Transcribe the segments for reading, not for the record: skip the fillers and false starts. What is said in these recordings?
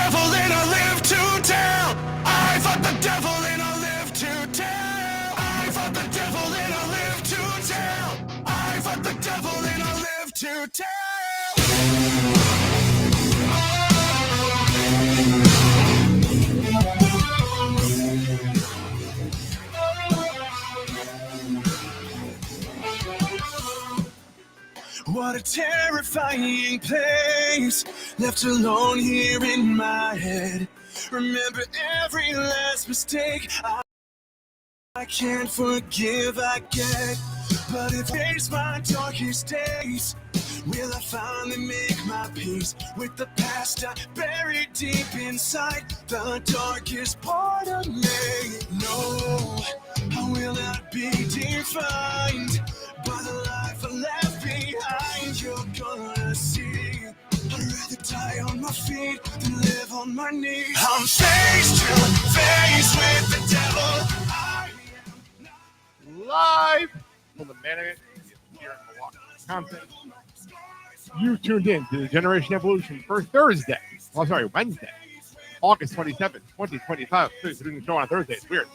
devil and I live to tell. I fought the devil and I live to tell. I fought the devil and I live to tell. I fought the devil and I live to tell. What a terrifying place, left alone here in my head. Remember every last mistake I can't forgive, I get. But if it's my darkest days, will I finally make my peace with the past I buried deep inside the darkest part of me? No, I will not be defined by the life I left behind. You're gonna see, I'd rather die on my feet than live on my knees. I'm face to face with the devil. Live from the Management here in Milwaukee, Wisconsin. You tuned in to the Generation Evolution for Thursday. Oh, sorry, Wednesday, August 27th, 2025. Doing the show on Thursday. It's weird.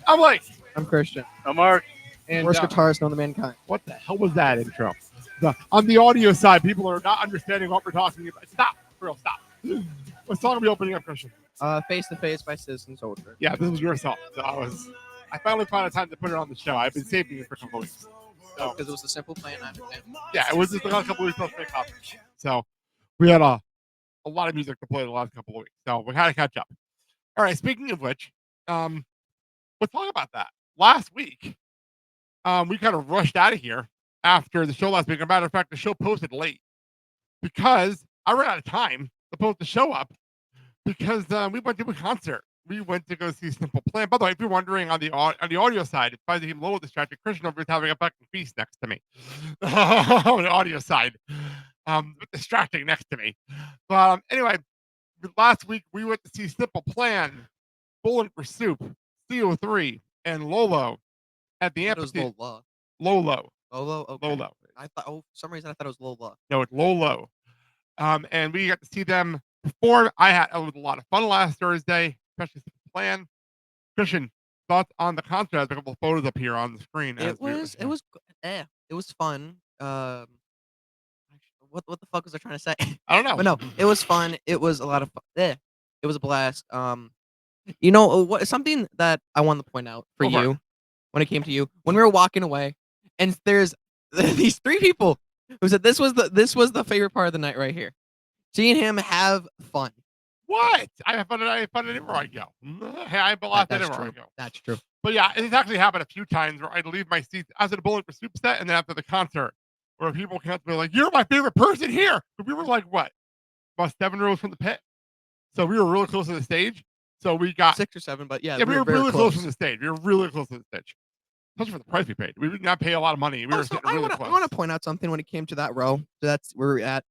I'm Blake. I'm Christian. I'm Mark. And Worst guitarist known to mankind. what the hell was that intro? On the audio side, people are not understanding what we're talking about. Stop. For real, stop. What song are we opening up, Christian? Face to Face by Citizen Soldier. Yeah, this was your song. So I finally found a time to put it on the show. I've been saving it for a couple weeks. So, Because it was a simple plan, I understand. yeah, it was just a couple weeks to make up. So we had a lot of music to play the last couple of weeks. So we had to catch up. All right, speaking of which, let's talk about that. Last week, we kind of rushed out of here after the show last week. As a matter of fact, the show posted late because I ran out of time to post the show up because we went to a concert. We went to go see Simple Plan. By the way, if you're wondering on the audio side, if I became a little distracted, Christian over here is having a fucking feast next to me. On the audio side, distracting next to me. But anyway, last week we went to see Simple Plan, Bowling for Soup, CO3, and Lolo at the amphitheater. Lolo. Okay. Lolo. I thought. Oh, for some reason I thought it was Lola. No, it's Lolo. And we got to see them perform. It was a lot of fun last Thursday, especially Simple Plan. Christian, thoughts on the concert? I have a couple of photos up here on the screen. It was fun. What the fuck was I trying to say? I don't know. But no, it was fun. It was a lot of fun. It was a blast. You know what? Something that I wanted to point out for you when it came to you when we were walking away, and there's these three people who said this was the favorite part of the night right here. Seeing him have fun. What? I have fun anywhere I go. Hey, I have a lot anywhere I go. That's true. But yeah, it's actually happened a few times where I'd leave my seat as a Bowling for Soup set, and then after the concert, where people came up to me like, "You're my favorite person here." But we were like, what? About 7 rows from the pit. So we were really close to the stage. So we got 6 or 7, but yeah, we were very really close to the stage. We were really close to the stage. Especially for the price we paid. We did not pay a lot of money. We were Also, really close. I want to point out something when it came to that row. So that's where we're at.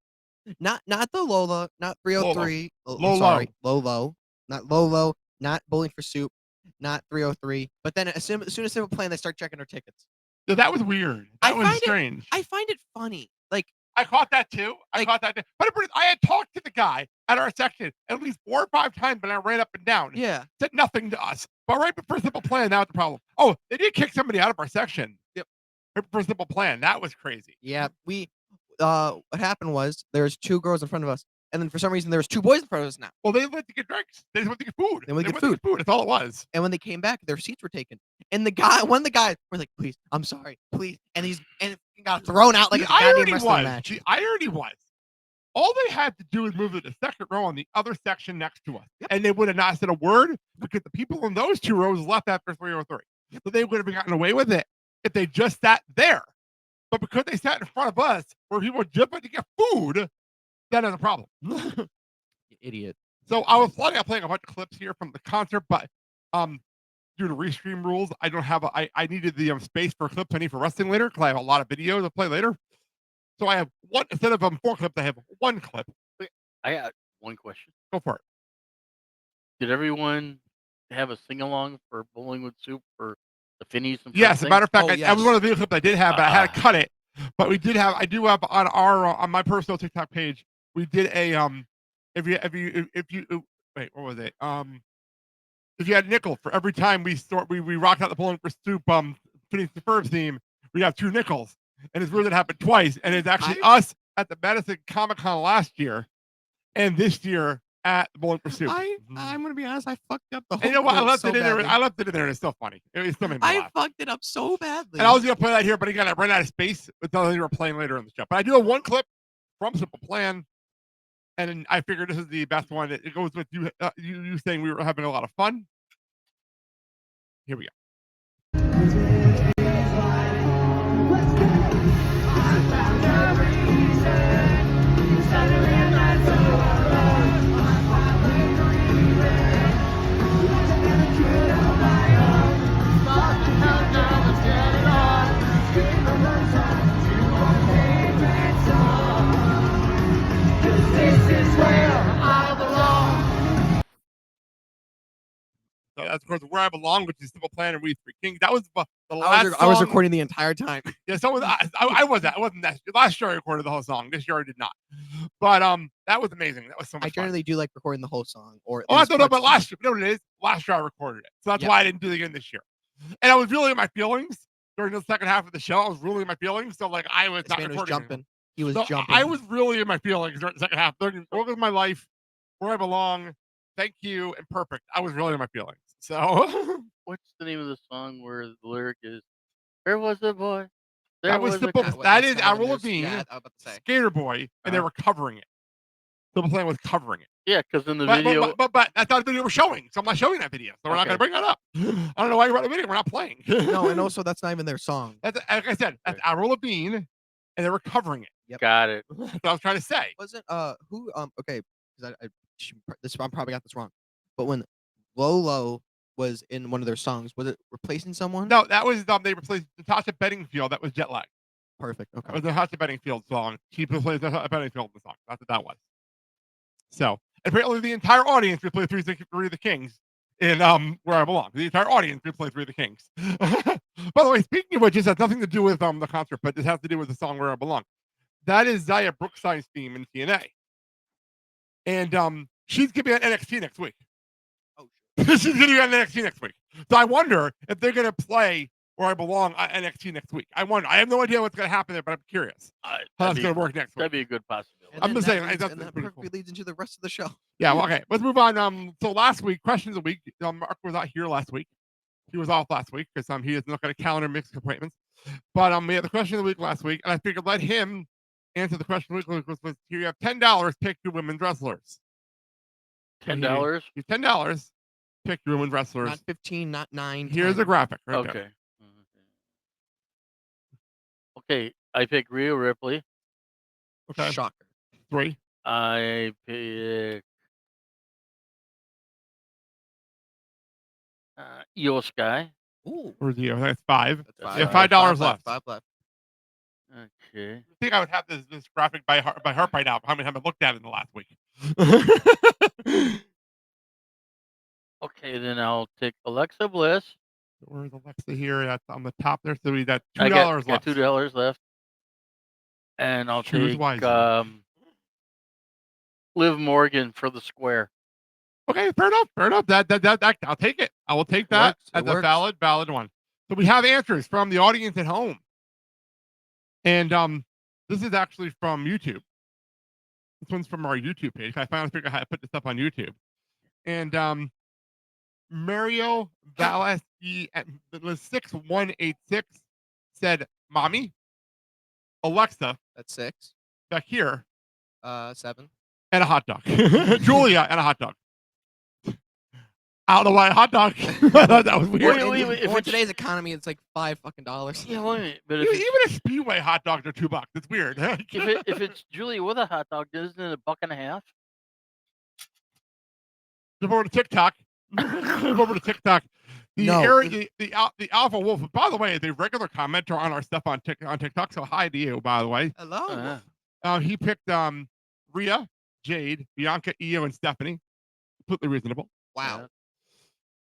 Not the Lola, not 303. Lolo. Not Lolo, not Bowling for Soup, not 303. But then as soon as Simple Plan, they start checking their tickets. Yeah, that was weird. That was strange. I find it funny. Like, I caught that too. But I had talked to the guy at our section at least 4 or 5 times when I ran up and down. Yeah. Said nothing to us. But right before Simple Plan, that was the problem. Oh, they did kick somebody out of our section. Yep. Right before Simple Plan. That was crazy. Yeah. What happened was there's 2 girls in front of us, and then for some reason there was 2 boys in front of us now. Well, they went to get drinks. They just went to get food. They went to get food. That's all it was. And when they came back, their seats were taken. And one of the guys was like, "Please, I'm sorry, please." And he got thrown out like a goddamn wrestling match. The irony was, all they had to do was move to the second row on the other section next to us. Yep. And they would have not said a word because the people in those 2 rows left after 303. Yep. So they would have gotten away with it if they just sat there. But because they sat in front of us where people were just about to get food, that is a problem. You idiot. So I was planning on playing a bunch of clips here from the concert, but due to restream rules, I don't have I needed the space for clips I need for wrestling later because I have a lot of videos to play later. So I have one instead of 4 clips, I have 1 clip. I got one question. Go for it. Did everyone have a sing along for Bowling with Soup for the Finnies? Yes, as a matter of fact, I was one of the video clips I did have, but I had to cut it. But I do have on my personal TikTok page, we did a if you wait, what was it? If you had a nickel for every time we rocked out the Bowling for Soup Phineas the Ferb theme, we have 2 nickels. And it's weird that happened twice. And it's actually us at the Madison Comic Con last year and this year at the Bowling for Soup. I'm gonna be honest, I fucked up the whole. And you know what? I left so it in there. badly. I left it in there, and it's still funny. It still made me I laugh. fucked it up so badly. And I was gonna play that here, but again, I ran out of space with the other playing later in the show. But I do have one clip from Simple Plan, and I figured this is the best one. It goes with you saying we were having a lot of fun. Here we go. So that's of course Where I Belong, which is Simple Plan and We Three Kings. That was the last I was song. recording the entire time. Yeah, so was I wasn't that. Last year I recorded the whole song. This year I did not. But that was amazing. That was so much I generally do like recording the whole song. Or fun. Oh, I don't know, but last year, you know what it is? Last year I recorded it. So that's why I didn't do it again this year. And I was really in my feelings during the second half of the show. I was really in my feelings. So like I was this not man was recording. jumping. He was So jumping. I was really in my feelings during the second half. During Work With My Life, Where I Belong, Thank You, and Perfect. I was really in my feelings. So What's the name of the song where the lyric is, "There was a boy." that was Simple. girl." That is Avril Lavigne, Yeah, I was about to say. Skater Boy, and they were covering it. Simple Plan was covering it. Yeah, because in the video, But that's not the video we're showing. So I'm not showing that video. So we're not going to bring that up. I don't know why you brought the video. We're not playing. No, and also that's not even their song. That's like I said. That's Avril Lavigne, and they were covering it. got it. That's what I was trying to say. Wasn't who okay, because I'm probably got this wrong, but when Lolo was in one of their songs, was it replacing someone? No, that was they replaced Natasha Bedingfield. That was Jet Lag. Perfect. That Okay. was the Natasha Bedingfield song. She replaced Natasha Bedingfield in the song. That's what that was. So apparently the entire audience replayed Three of the Kings in Where I Belong. The entire audience replayed Three of the Kings. By the way, speaking of which, this has nothing to do with the concert, but this has to do with the song Where I Belong. That is Zaya Brookside's theme in TNA. And she's gonna be on NXT next week. Oh, She's gonna be on NXT next week. So I wonder if they're gonna play Where I Belong on NXT next week. I wonder. I have no idea what's gonna happen there, but I'm curious how that's gonna work next week. That'd be a good possibility. I'm just saying, and that's that pretty perfectly leads into the rest of the show. Yeah, well, okay. Let's move on. So last week, questions of the week. Mark was not here last week. He was off last week because he doesn't look at a calendar mix appointments. But we had the question of the week last week, and I figured let him answer the question of the week. Was here you have $10, pick your women's wrestlers. $10. You $10, pick your women's wrestlers. Not 15, not 9. Here's 10. a graphic right Okay. there. Okay, I pick Rhea Ripley. Okay. Shocker. 3. I pick Io Sky. Ooh. Or the that's 5. That's Yeah, five. $5 left. 5 left. Okay. I think I would have this graphic by heart by now. How many times I looked at it in the last week? Okay, then I'll take Alexa Bliss. Where's Alexa here? That's on the top there. So we got I $2 got left. $2 left. And I'll Choose take wisely. Liv Morgan for the square. Okay, fair enough. Fair enough. That I'll take it. I will take that It as a works. valid one. So we have answers from the audience at home. And this is actually from YouTube. This one's from our YouTube page. I finally figured out how to put this up on YouTube. And Mario Valesky at 6186 said, "Mommy, Alexa, That's 6. back here, 7. and a hot dog. Julia and a hot dog." I don't know why a hot dog. I thought that was weird. Wait, In if it's- today's economy, it's like $5 fucking dollars. Yeah, wait a minute. But Even if a Speedway hot dogs are $2. It's weird. if it's Julia with a hot dog, isn't it $1.50? Jump over to TikTok. Jump over to TikTok. The Alpha Wolf. By the way, the regular commenter on our stuff on TikTok. So hi to you, by the way. Hello. He picked Rhea, Jade, Bianca, Io, and Stephanie. Completely reasonable. Wow.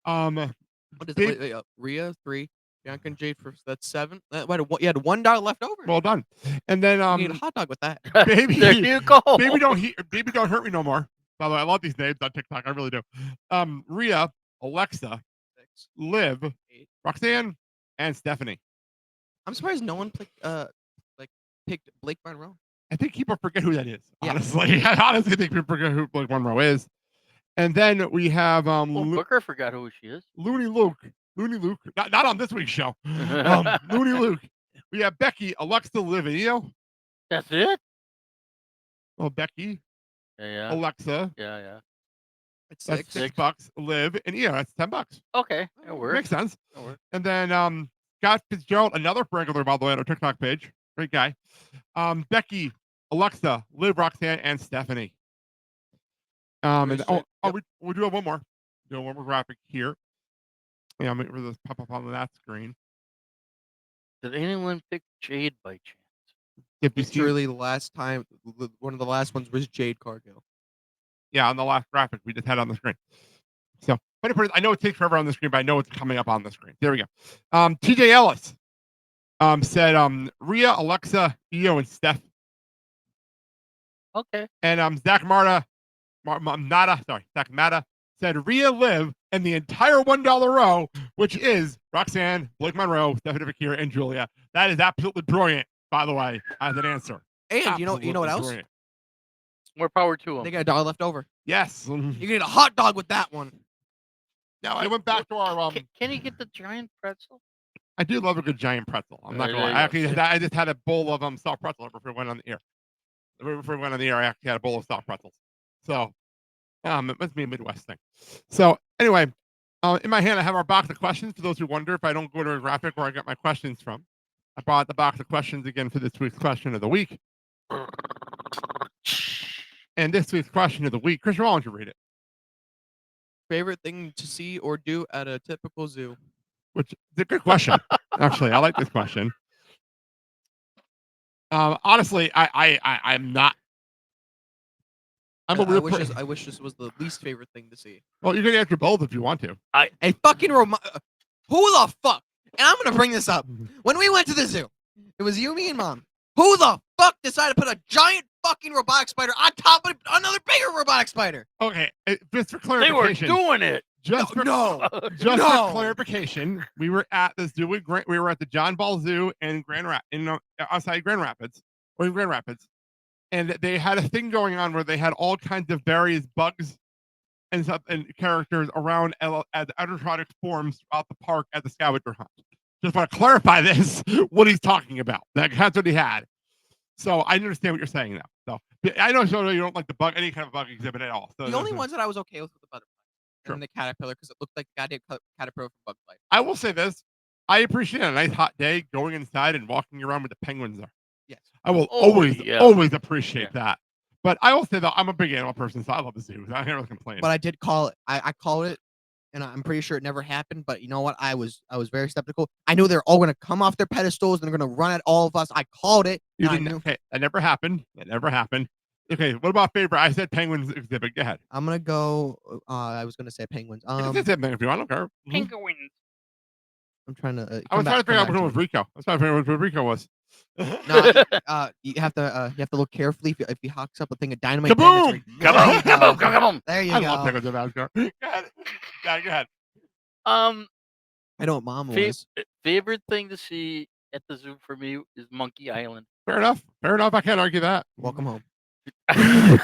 What is Dave- it? Rhea 3, Bianca and Jade for that's 7. You had $1 left over. Well done. And then you need a hot dog with that. baby, There you go. baby don't hurt me no more. By the way, I love these names on TikTok. I really do. Rhea, Alexa, 6, Liv, 8. Roxanne, and Stephanie. I'm surprised no one picked Blake Monroe. I think people forget who that is. Yeah. Honestly, I honestly think people forget who Blake Monroe is. And then we have Well, Booker forgot who she is. Looney Luke, not on this week's show. Looney Luke. We have Becky, Alexa, Liv, and Io. That's it. Oh, Becky, Yeah. Alexa. Yeah. It's That's six. $6. Liv and Io. That's $10. Okay, it works. Makes sense. It works. And then Scott Fitzgerald, another regular, by the way, on our TikTok page. Great guy. Becky, Alexa, Liv, Roxanne, and Stephanie. And we do have one more. Do one more graphic here. Yeah, I'm waiting for this pop up on that screen. Did anyone pick Jade by chance? If you see, Literally the last time, one of the last ones was Jade Cargill. yeah, on the last graphic we just had on the screen. So, I know it takes forever on the screen, but I know it's coming up on the screen. There we go. TJ Ellis said Rhea, Alexa, Io, and Steph. Okay. And Zach Mata said Rhea, Liv, and the entire $1 row, which is Roxanne, Blake Monroe, Stephanie Fakir, and Julia. That is absolutely brilliant, by the way, as an answer. And you know what else? Brilliant. More power to them. They got $1 left over. Yes. You can get a hot dog with that one. Now I went back to our Can you get the giant pretzel? I do love a good giant pretzel. I'm not There gonna you lie. go. I just had a bowl of soft pretzel before we went on the air. Before we went on the air, I actually had a bowl of soft pretzels. So it must be a Midwest thing. So anyway, in my hand I have our box of questions. For those who wonder if I don't go to a graphic where I get my questions from, I brought the box of questions again for this week's question of the week. And this week's question of the week, Chris, why don't you read it? Favorite thing to see or do at a typical zoo? Which is a good question. Actually, I like this question. Honestly, I'm not. I wish this was the least favorite thing to see. Well, you can answer both if you want to. Who the fuck? And I'm gonna bring this up. When we went to the zoo, it was you, me, and Mom. Who the fuck decided to put a giant fucking robotic spider on top of another bigger robotic spider? Okay, just for They clarification. were doing it. Just for clarification, we were at the zoo. We were at the John Ball Zoo in outside Grand Rapids, and they had a thing going on where they had all kinds of various bugs and stuff and characters around as animatronic forms throughout the park at the scavenger hunt. Just want to clarify this, what he's talking about. That's what he had. So I understand what you're saying now. So I know you don't like any kind of bug exhibit at all. So the only ones that I was okay with were the butterfly Sure. and the caterpillar because it looked like the goddamn caterpillar from Bug's Life. I will say this. I appreciate a nice hot day going inside and walking around with the penguins there. Yes. I will always appreciate that. But I will say that I'm a big animal person, so I love the zoo. I can't really complain. But I did call it. I called it, and I'm pretty sure it never happened. But you know what? I was very skeptical. I knew they're all going to come off their pedestals and they're going to run at all of us. I called it. You didn't. Okay, that never happened. Okay, what about favorite? I said penguins exhibit. Go ahead. I'm gonna go. I was gonna say penguins. You can say if you want. I don't care. Penguins. I'm trying to. I was trying to figure out which one was Rico. I was trying to figure out which Rico was. No, you have to look carefully. If he hawks up a thing of dynamite, kaboom! Kaboom! There you I go. love penguins in NASCAR. Go ahead. Yeah, go ahead. I know what Mom was. Favorite thing to see at the zoo for me is Monkey Island. Fair enough. I can't argue that. Welcome home. Oh,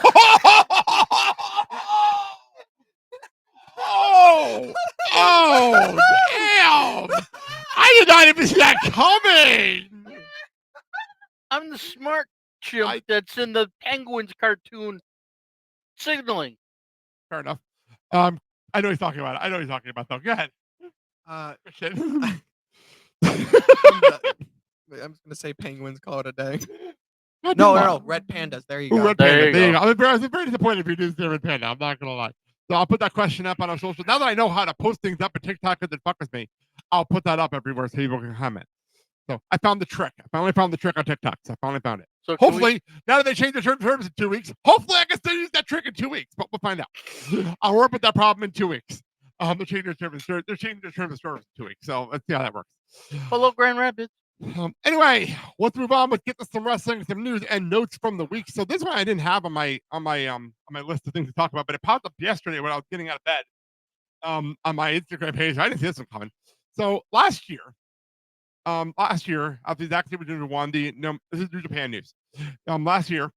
damn! I did not even see that coming. I'm the smart chimp that's in the Penguins cartoon signaling. Fair enough. I know what he's talking about. Though. Go ahead. I'm just gonna say penguins. Call it a day. No, red pandas. There you go. Red panda. There you go. I was very disappointed if you didn't say red panda. I'm not gonna lie. So I'll put that question up on our social. Now that I know how to post things up at TikTok because it fucks me, I'll put that up everywhere so people can comment. So I found the trick. I finally found the trick on TikTok. So I finally found it. So hopefully, now that they changed the terms in 2 weeks, hopefully I can still use that trick in 2 weeks. But we'll find out. I'll work with that problem in 2 weeks. They're changing their terms of service in 2 weeks. So let's see how that works. Hello, Grand Rapids. Anyway, let's move on. Let's get to some wrestling, some news and notes from the week. So this one I didn't have on my list of things to talk about, but it popped up yesterday when I was getting out of bed. On my Instagram page. I didn't see this one coming. So last year, after Zack Sabre Jr. won this is New Japan news. Last year,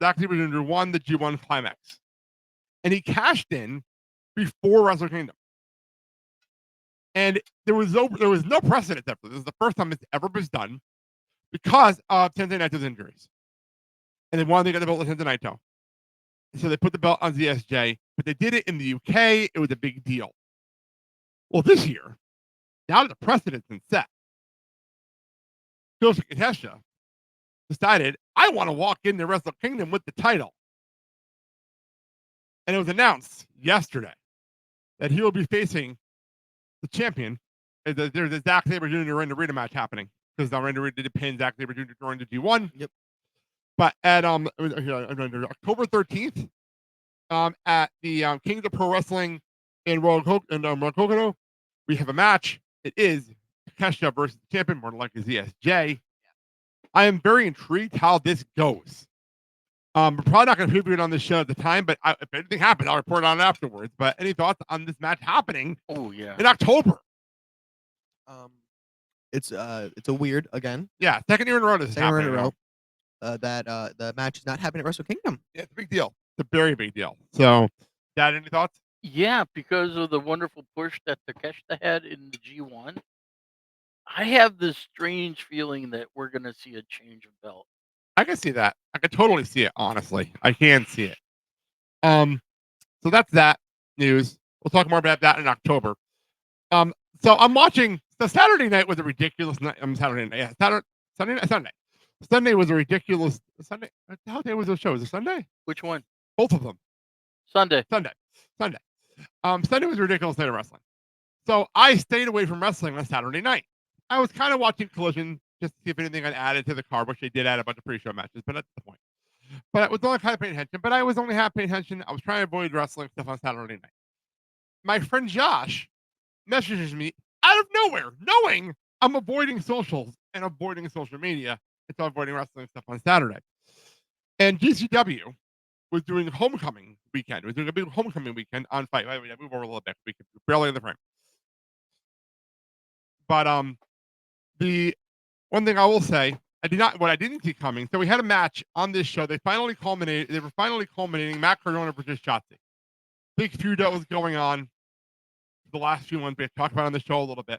Zack Sabre Jr. won the G1 Climax, and he cashed in before Wrestle Kingdom. And there was no precedent for this. This is the first time it's ever been done because of Tensei Naito's injuries. And they wanted to get the belt to Tensei Naito. So they put the belt on ZSJ, but they did it in the UK. It was a big deal. Well, this year, now that the precedent's been set, Joseph Katesha decided, I want to walk into Wrestle Kingdom with the title. And it was announced yesterday that he will be facing the champion. There's a Zack Sabre Jr. Randy Rita match happening because Randy Rita did pin Zack Sabre Jr. during the G1. Yep. But at October 13th, at the Kings of Pro Wrestling in Kokono, we have a match. It is Takeshita versus the champion, more like a ZSJ. I am very intrigued how this goes. We're probably not going to preview it on this show at the time, but if anything happens, I'll report on it afterwards. But any thoughts on this match happening? Oh yeah, in October. It's a weird again. Yeah, second year in a row. This is Second year in a happening. row. That the match is not happening at Wrestle Kingdom. Yeah, it's a big deal. It's a very big deal. So, Dad, any thoughts? yeah, because of the wonderful push that Takeshita had in the G1. I have this strange feeling that we're gonna see a change of belt. I can see that. I can totally see it. Honestly, I can see it. So that's that news. We'll talk more about that in October. So I'm watching. So Saturday night was a ridiculous night. Saturday night. Yeah, Sunday. Sunday was a ridiculous Sunday. How day was the show? Was it Sunday? Which one? Both of them. Sunday. Sunday. Sunday was a ridiculous night of wrestling. So I stayed away from wrestling on Saturday night. I was kind of watching Collision just to see if anything got added to the card, which they did add a bunch of pre-show matches, but that's the point. But I was only kind of paying attention. But I was only half paying attention. I was trying to avoid wrestling stuff on Saturday night. My friend Josh messages me out of nowhere, knowing I'm avoiding socials and avoiding social media, and so avoiding wrestling stuff on Saturday. And GCW was doing homecoming weekend. It was doing a big homecoming weekend on Fight. By the way, I move over a little bit. We could barely in the frame. But the one thing I will say, what I didn't see coming. So we had a match on this show. They were finally culminating Matt Cardona versus Shotzi. Big feud that was going on the last few months. We talked about on the show a little bit.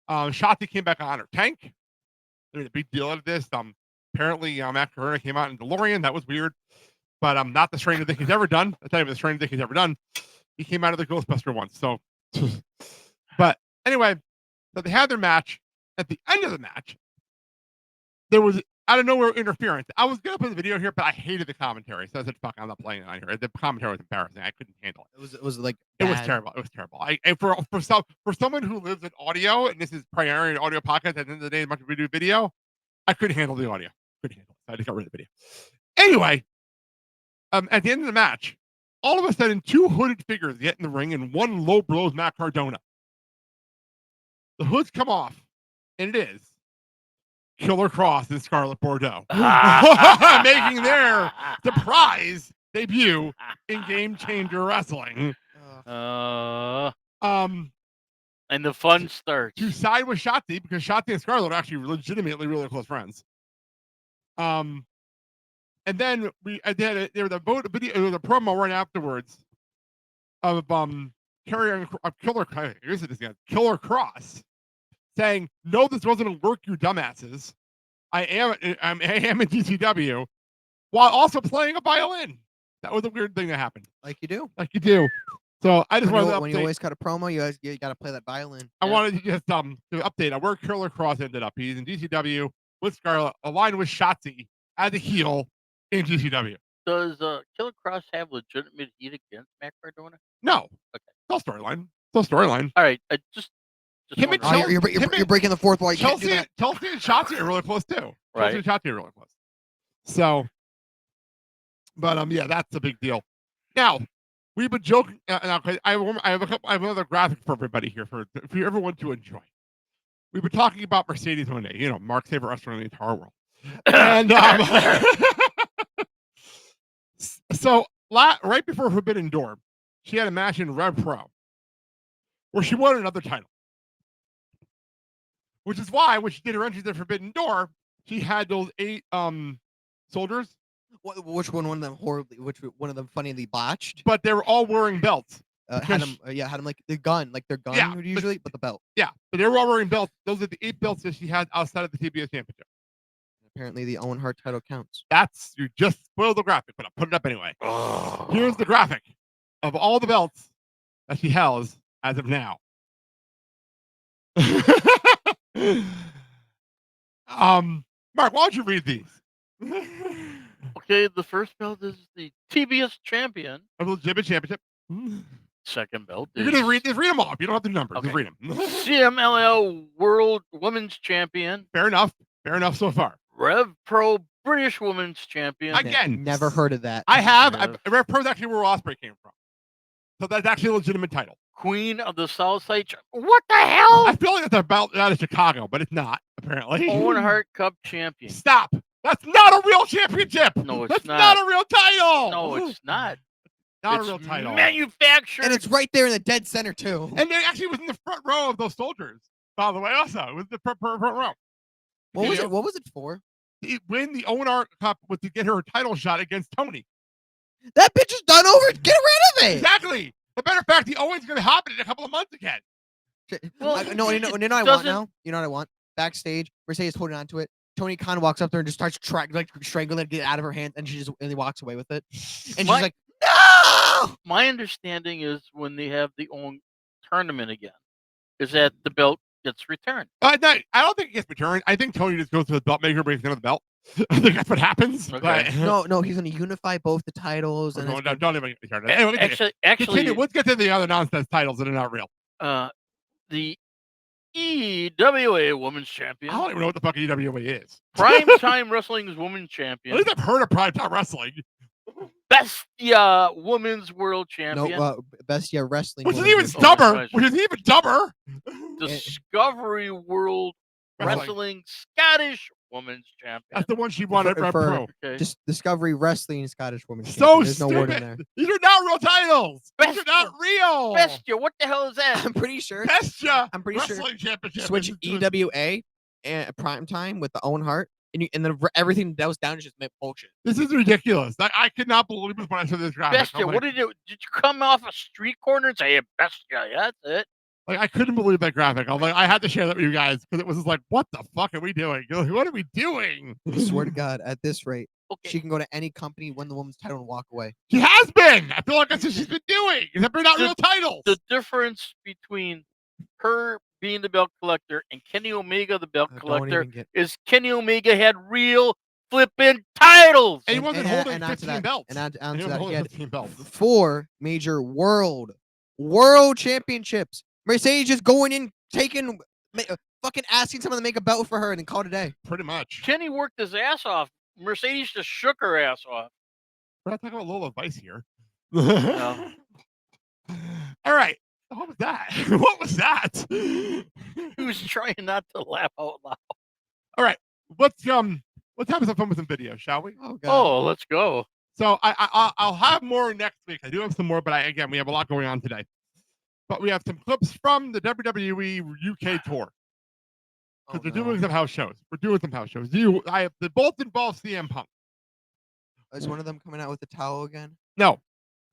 Shotzi came back on her tank. There's a big deal out of this. Apparently, Matt Cardona came out in DeLorean. That was weird. But not the strangest thing he's ever done. I'll tell you the strangest thing he's ever done. He came out of the Ghostbuster once. So, but anyway, so they had their match. At the end of the match, there was out of nowhere interference. I was gonna put the video here, but I hated the commentary, so I said, "Fuck, I'm not playing it on here." The commentary was embarrassing. I couldn't handle it. It was like It was bad. terrible. It was terrible. For someone who lives in audio, and this is primarily an audio podcast, at the end of the day, as much as we do video, I couldn't handle the audio. Couldn't handle it. So I just got rid of the video. Anyway, at the end of the match, all of a sudden, two hooded figures get in the ring, and one low blows Matt Cardona. The hoods come off, and it is Killer Kross and Scarlett Bordeaux making their surprise debut in Game Changer Wrestling. And the fun starts. To side with Shotzi, because Shotzi and Scarlett are actually legitimately really close friends. And then there was a promo right afterwards of Killer Kross saying, "No, this wasn't a work, you dumbasses. I am in GCW," while also playing a violin. That was a weird thing that happened. Like you do. So I just wanted to when you always cut a promo, you got to play that violin. I wanted to just to update on where Killer Kross ended up. He's in GCW with Scarlett, aligned with Shotzi as a heel in GCW. Does Killer Kross have legitimate heat against Matt Cardona? No. Okay. Still storyline. All right. Just Him and wondering. You're breaking the fourth wall. You can't do that. Chelsea and Shotzi are really close too. Right. Chelsea and Shotzi are really close. So, but yeah, that's a big deal. Now, we've been joking. I have another graphic for everybody here for everyone to enjoy. we were talking about Mercedes one day. You know, Mark's favorite wrestler in the entire world. And so right before Forbidden Door, she had a match in Rev Pro where she won another title. Which is why when she did her entry to Forbidden Door, she had those 8 soldiers. Which one of them horribly? Which one of them funnily botched? But they were all wearing belts. Had them like the gun, usually, but the belt. Yeah, but they were all wearing belts. Those are the 8 belts that she had outside of the TBS Championship. Apparently, the Owen Hart title counts. You just spoiled the graphic, but I'll put it up anyway. Oh. Here's the graphic of all the belts that she has as of now. Mark, why don't you read these? Okay, the first belt is the TBS champion. A legitimate championship. Second belt You're is gonna read them all. You don't have the numbers. Okay. Just read them. CMLL World Women's Champion. Fair enough so far. Rev Pro British Women's Champion. Again, Never heard of that. I have. Rev. Rev Pro's actually where Osprey came from. So that's actually a legitimate title. Queen of the Southside. What the hell? I feel like it's a belt out of Chicago, but it's not, apparently. Owen Hart Cup Champion. Stop. That's not a real championship. No, it's That's not. a real title. No, it's not. Not It's a real title. manufactured. And it's right there in the dead center too. And they actually was in the front row of those soldiers, by the way, also. It was the front row. What was it? What was it for? To win the Owen Hart Cup was to get her title shot against Tony. That bitch is done over. Get rid of it. Exactly. As a matter of fact, the Owen's going to hop in a couple of months again. Well, No, you know what I want doesn't- now? You know what I want? Backstage, Mercedes holding on to it. Tony Khan walks up there and just starts strangling it, get it out of her hand, and he walks away with it. And she's What? like, no! My understanding is when they have the Owen tournament again, is that the belt gets returned. No, I don't think it gets returned. I think Tony just goes to the belt maker, breaks into the belt. I think that's what happens. Okay. No, he's going to unify both the titles. And But, don't even get me started. Anyway, Actually, continue. Let's get to the other nonsense titles that are not real. The EWA Women's Champion. I don't even know what the fuck EWA is. Primetime Wrestling's Women's At Champion. least I've heard of Primetime Wrestling, Bestia Women's World Champion. Bestia Wrestling. which is Women's even World- dumber. right. Which is even dumber. Discovery World Wrestling Scottish Women's Champion. That's the one she won at Rev For- Pro. Okay. Discovery Wrestling Scottish Women's So Champion. There's stupid. no word in there. These are not real titles. These are Bestia. not real. Bestia, what the hell is that? I'm pretty sure. Bestia. I'm pretty sure. Wrestling Championship. Switch is- EWA and Primetime with the Owen Hart, and then everything that was down is just meant bullshit. This is ridiculous. I could not believe this when I saw this graphic. Bestia, what did you come off a street corner and say, hey, Bestia? Yeah, that's it. I couldn't believe that graphic. I had to share that with you guys because it was just like, what the fuck are we doing? What are we doing? I swear to God, at this rate, Okay. she can go to any company, win the women's title, and walk away. She has been. I feel like that's what she's been doing. Except they're not real titles. The difference between her being the belt collector and Kenny Omega, the belt Don't collector, even get- is Kenny Omega had real flipping titles. And he wasn't and holding onto 15 that- belts. And on And to he wasn't that, he holding had 15 belts. 4 major world championships. Mercedes just going in, fucking asking someone to make a belt for her, and then call it a day. Pretty much. Kenny worked his ass off. Mercedes just shook her ass off. We're not talking about Lola Vice here. No. All right. What was that? What was that? He was trying not to laugh out loud. All right. Let's have some fun with some videos, shall we? Oh God. Oh, let's go. So I'll have more next week. I do have some more, but again, we have a lot going on today. But we have some clips from the WWE UK tour because we're doing some house shows. We're doing some house shows. They both involve CM Punk. Is one of them coming out with a towel again? No,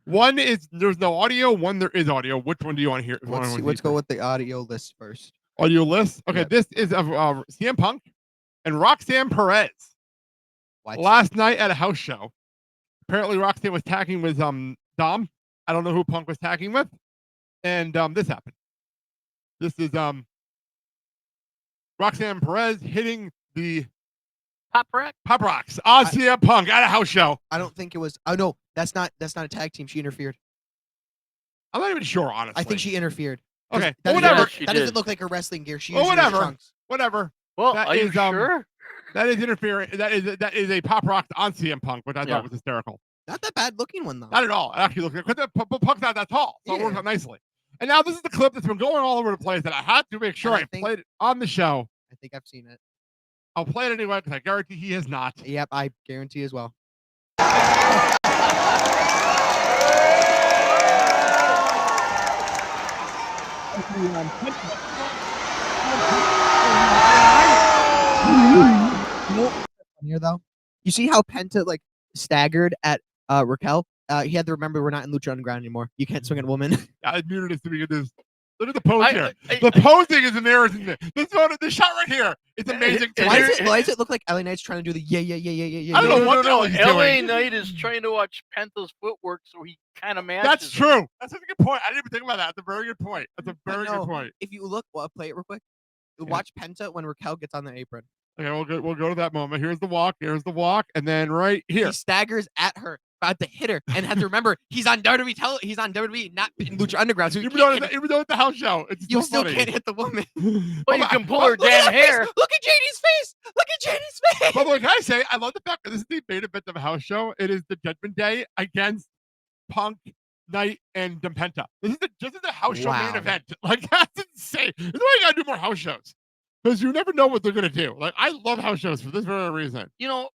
one is there's no audio. One there is audio. Which one do you want to hear? Let's go with the audio list first. Audio list. Okay, Yep. This is of CM Punk and Roxanne Perez. What? Last night at a house show. Apparently, Roxanne was tagging with Dom. I don't know who Punk was tagging with. And this happened. This is Roxanne Perez hitting the Pop rack? Pop Rocks on CM Punk at a house show. I don't think it was. Oh no, that's not a tag team. She interfered. I'm not even sure, honestly. I think she interfered. Okay, That, well, doesn't whatever. look- She that did. doesn't look like her wrestling gear. She Well, usually wears whatever. trunks. Whatever. Well, That are you is, sure? That is interfering. That is a Pop Rocks on CM Punk, which I Yeah. thought was hysterical. Not that bad looking one though. Not at all. It actually looks good. Because Punk's not that tall, so it works Yeah. out nicely. And now this is the clip that's been going all over the place that I had to make sure And I played it on the show. I think I've seen it. I'll play it anyway because I guarantee he has not. Yep, I guarantee as well. Here though, you see how Penta like staggered at Raquel? He had to remember we're not in Lucha Underground anymore. You can't swing at a woman. I muted this to begin this. Look at the pose here. The posing is embarrassing. This shot right here is amazing. Why does it look like LA Knight's trying to do the yeah? I don't know what the hell he's LA doing. Knight is trying to watch Penta's footwork, so he kind of matches. That's him. true. That's a good point. I didn't even think about that. That's a very good point. That's a very good point. If you look, well, play it real quick. Watch Penta when Raquel gets on the apron. Okay, we'll go to that moment. Here's the walk. And then right here. He staggers at her, about to hit her, and have to remember he's on WWE. He's on WWE, not in Lucha Underground. So even though it's the house show, it's you still still can't hit the woman. But you can pull her damn hair. Look at JD's face. Look at JD's face. By the way, can I say I love the fact that this is the main event of a house show. It is the Judgment Day against Punk, Knight, and Penta. This is a house show main event. Like that's insane. This is why you gotta do more house shows. Because you never know what they're gonna do. Like I love house shows for this very reason. You know,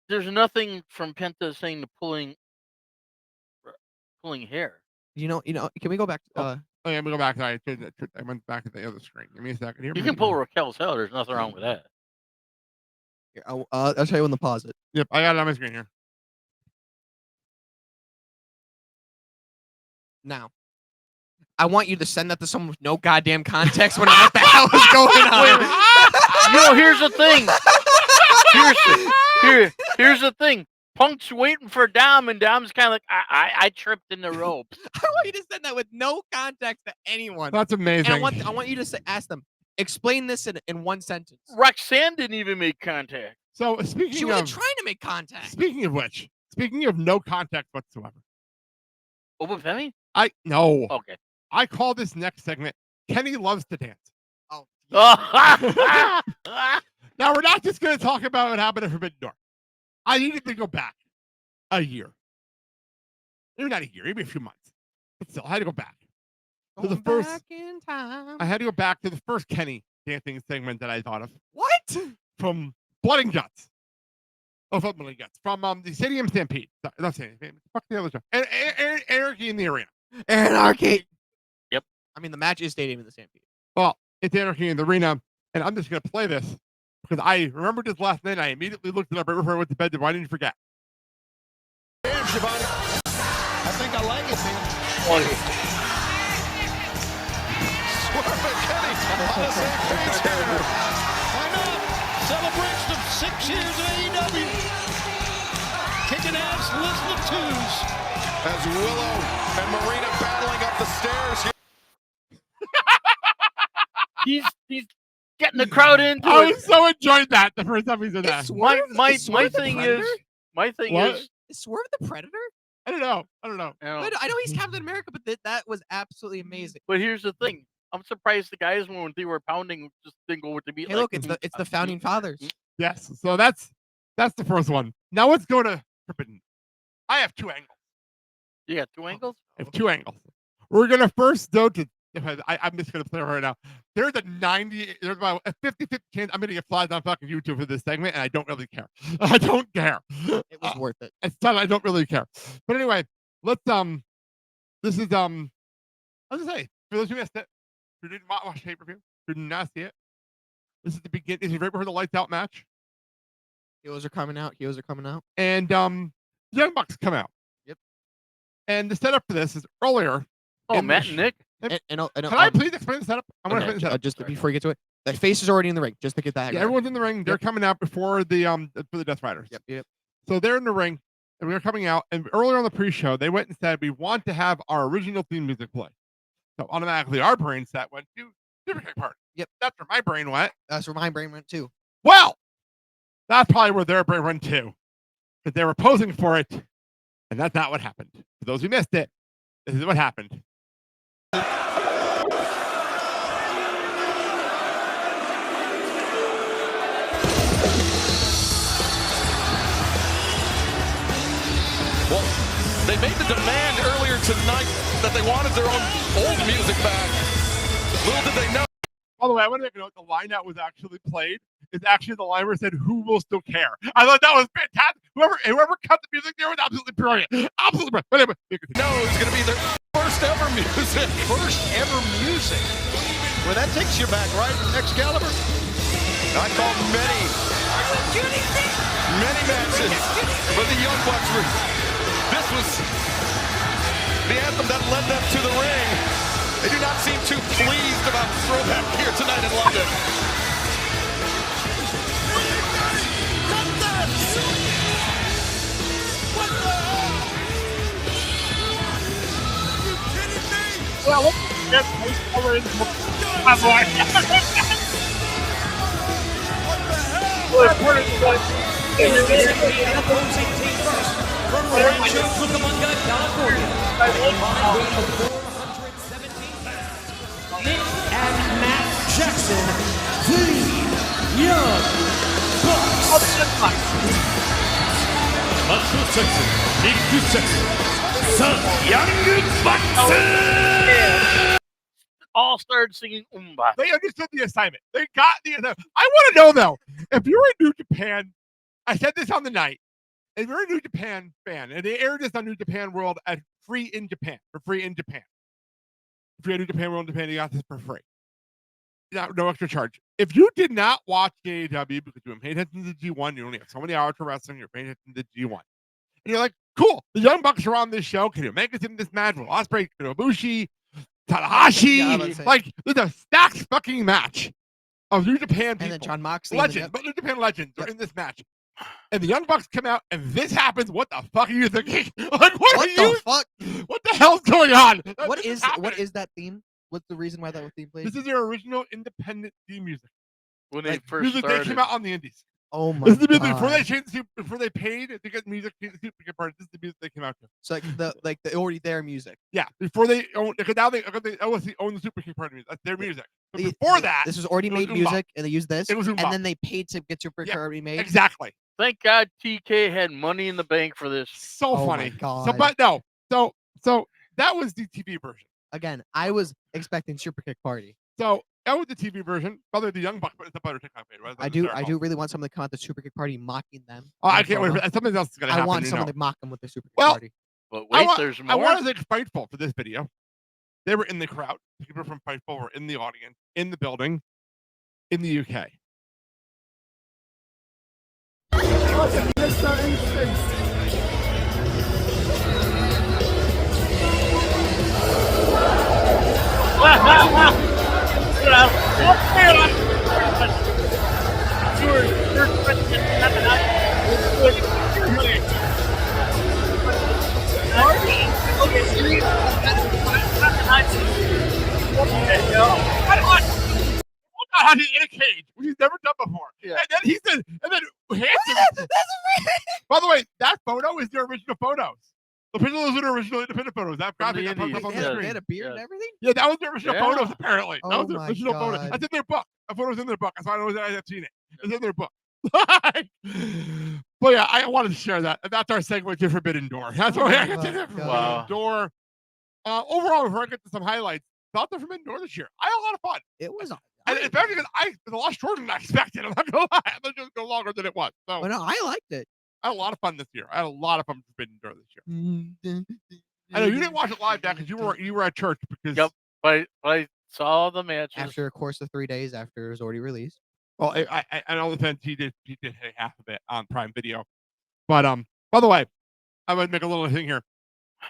there's nothing from Penta saying to pulling hair. You know. Can we go back? Oh, yeah, we go back. I went back to the other screen. Give me a second here. You can pull Raquel's hair. There's nothing wrong with that. Here, I'll tell you when to pause it. Yep, I got it on my screen here. Now, I want you to send that to someone with no goddamn context when what the hell is going on. You know, here's the thing. Here's the thing. Punk's waiting for Dom, and Dom's kind of like, I tripped in the ropes. I want you to send that with no context to anyone. That's amazing. And I want you to ask them, explain this in one sentence. Roxanne didn't even make contact. So she wasn't trying to make contact. Speaking of which, speaking of no contact whatsoever. Open Femi? No. Okay. I call this next segment Kenny Loves to Dance. Oh. Now we're not just going to talk about what happened at Forbidden Door. I needed to go back a year. Maybe not a year, maybe a few months. But still, I had to go back. To the first, back in time. I had to go back to the first Kenny dancing segment that I thought of. What? From Blood and Guts. Oh, from Blood and Guts. From the Stadium Stampede. Not Stadium Stampede. Fuck the other show. Anarchy in the Arena. Anarchy. Yep. I mean, the match is Stadium in the Stampede. Well, it's Anarchy in the Arena, and I'm just going to play this because I remembered this last night. I immediately looked it up right before I went to bed. Why didn't you forget? Damn, Shivani. I think I like it, man. Swerve and Kenny on the same page here. Why not? Celebration of 6 years of AEW. Kicking ass, listen to twos. As Willow and Marina battling up the stairs. He's getting the crowd into I it. was so enjoyed that the first time he said that. My thing is Is Swerve the Predator? I don't know. you know, I know he's Captain America, but that was absolutely amazing. but here's the thing. I'm surprised the guys when they were pounding just didn't go with the beat. Hey, look, it's the founding fathers. Yes. So that's the first one. Now let's go to Forbidden. I have two angles. You got two angles? I have two angles. We're gonna first go to. I'm just gonna play it right now. There's about a 50-50 chance I'm gonna get flagged on fucking YouTube for this segment, and I don't really care. I don't care. It was worth it. It's not. I don't really care. But anyway, let's This is I'll just say for those who missed it, who didn't watch pay-per-view, who did not see it. This is the beginning. This is right before the lights out match. Heroes are coming out. And Young Bucks come out. Yep. And the setup for this is earlier. Oh, Matt and Nick. Can I please explain the setup? I'm gonna explain the setup. Just before you get to it, the face is already in the ring. Just to get that. Yeah, everyone's in the ring. They're coming out before the for the Death Riders. Yep. So they're in the ring, and we are coming out. And earlier on the pre-show, they went and said we want to have our original theme music play. So automatically, our brain set went to Super Kick Party. Yep, that's where my brain went. That's where my brain went too. Well, that's probably where their brain went too, because they were posing for it, and that's not what happened. For those who missed it, this is what happened. Well, they made the demand earlier tonight that they wanted their own old music back. Little did they know. By the way, I want to make a note. The line that was actually played is actually the line where it said, "Who will still care?" I thought that was fantastic. Whoever cut the music there was absolutely brilliant. Absolutely brilliant. But anyway, No, it's going to be their first ever music. First ever music. Well, that takes you back, right, Excalibur? I call many matches for the Young Bucks. This was the anthem that led them to the ring. They do not seem too pleased about throwback here tonight in London. well, let's get over into my boy. Opposing team first from Rancho Cucamonga, California. Weight of 417 pounds. Nick and Matt Jackson, the Young Bucks. Macho Jackson, Nick Jackson, the Young Bucks. All started singing Umba. They understood the assignment. They got the assignment. I want to know, though, if you're in New Japan, I said this on the night, if you're a New Japan fan, and they aired this on New Japan World at free in Japan. If you're a New Japan World in Japan, you got this for free. No extra charge. If you did not watch AEW because you were paying attention to the G1, you only have so many hours for wrestling, you're paying attention to the G1. And you're like, cool, the Young Bucks are on this show. Can you make it in this match with Ospreay, Ibushi, Tanahashi? Like, there's a stacked fucking match of New Japan people. And then John Moxley. Legends, but New Japan legends are in this match. And the Young Bucks come out and this happens. What the fuck are you thinking? Like, what the fuck? What the hell's going on? What is that theme? What's the reason why that theme plays? This is their original independent theme music. When they Like, first music started. they came out on the indies. Oh my This is the music god! before they changed before they paid to get music to the Super Kick Party. This is the music they came out to. It's like the already there music. Yeah, before they own, because now they LSC own the Super Kick Party music. That's their music. But before that, this was already made Umba. music, and they used this, It was and Umba. then they paid to get Super Yeah, Kick remade. exactly. Thank God TK had money in the bank for this. So Oh funny. my god! So, but no. So that was the TV version. Again, I was expecting Super Kick Party. So that was the TV version. By the way, the Young Bucks, but it's a better TikTok page, right? I do really want someone to come out the Super Kick Party mocking them. Oh, I in a can't wait for promo. that. Something else is gonna happen. I want you someone know. to mock them with the Super Kick Well, Party. But I wait, want- there's I more. want to thank Fightful for this video. They were in the crowd. People from Fightful were in the audience, in the building, in the UK. How he's in a cage, which he's never done before. Yeah. And then he said, and then Hanson. By the way, that photo is the original photos. The pictures are the original independent photos. That From graphic the that popped indies, up on They the had, yeah. they screen. had a beard Yeah. and everything. Yeah, that was the original Yeah. photos, apparently. That Oh was the my original photo. God. That's in their book. That photo's in their book. That's why I know that I've seen it. It's in their book. But yeah, I wanted to share that. And that's our segue to Forbidden Door. That's what I got to my Forbidden God. Door. Overall, before I get to some highlights, thoughts of Forbidden Door this year. I had a lot of fun. It was. And especially because it was a lot shorter than I expected. I'm not gonna lie. I thought it was going to go longer than it was. So But no, I liked it. I had a lot of fun this year. I had a lot of fun with Forbidden Door this year. I know you didn't watch it live, Dak, because you were at church because Yep. But I saw the matches. After a course of 3 days after it was already released. well, I know the fans he did half of it on Prime Video. But by the way, I would make a little thing here.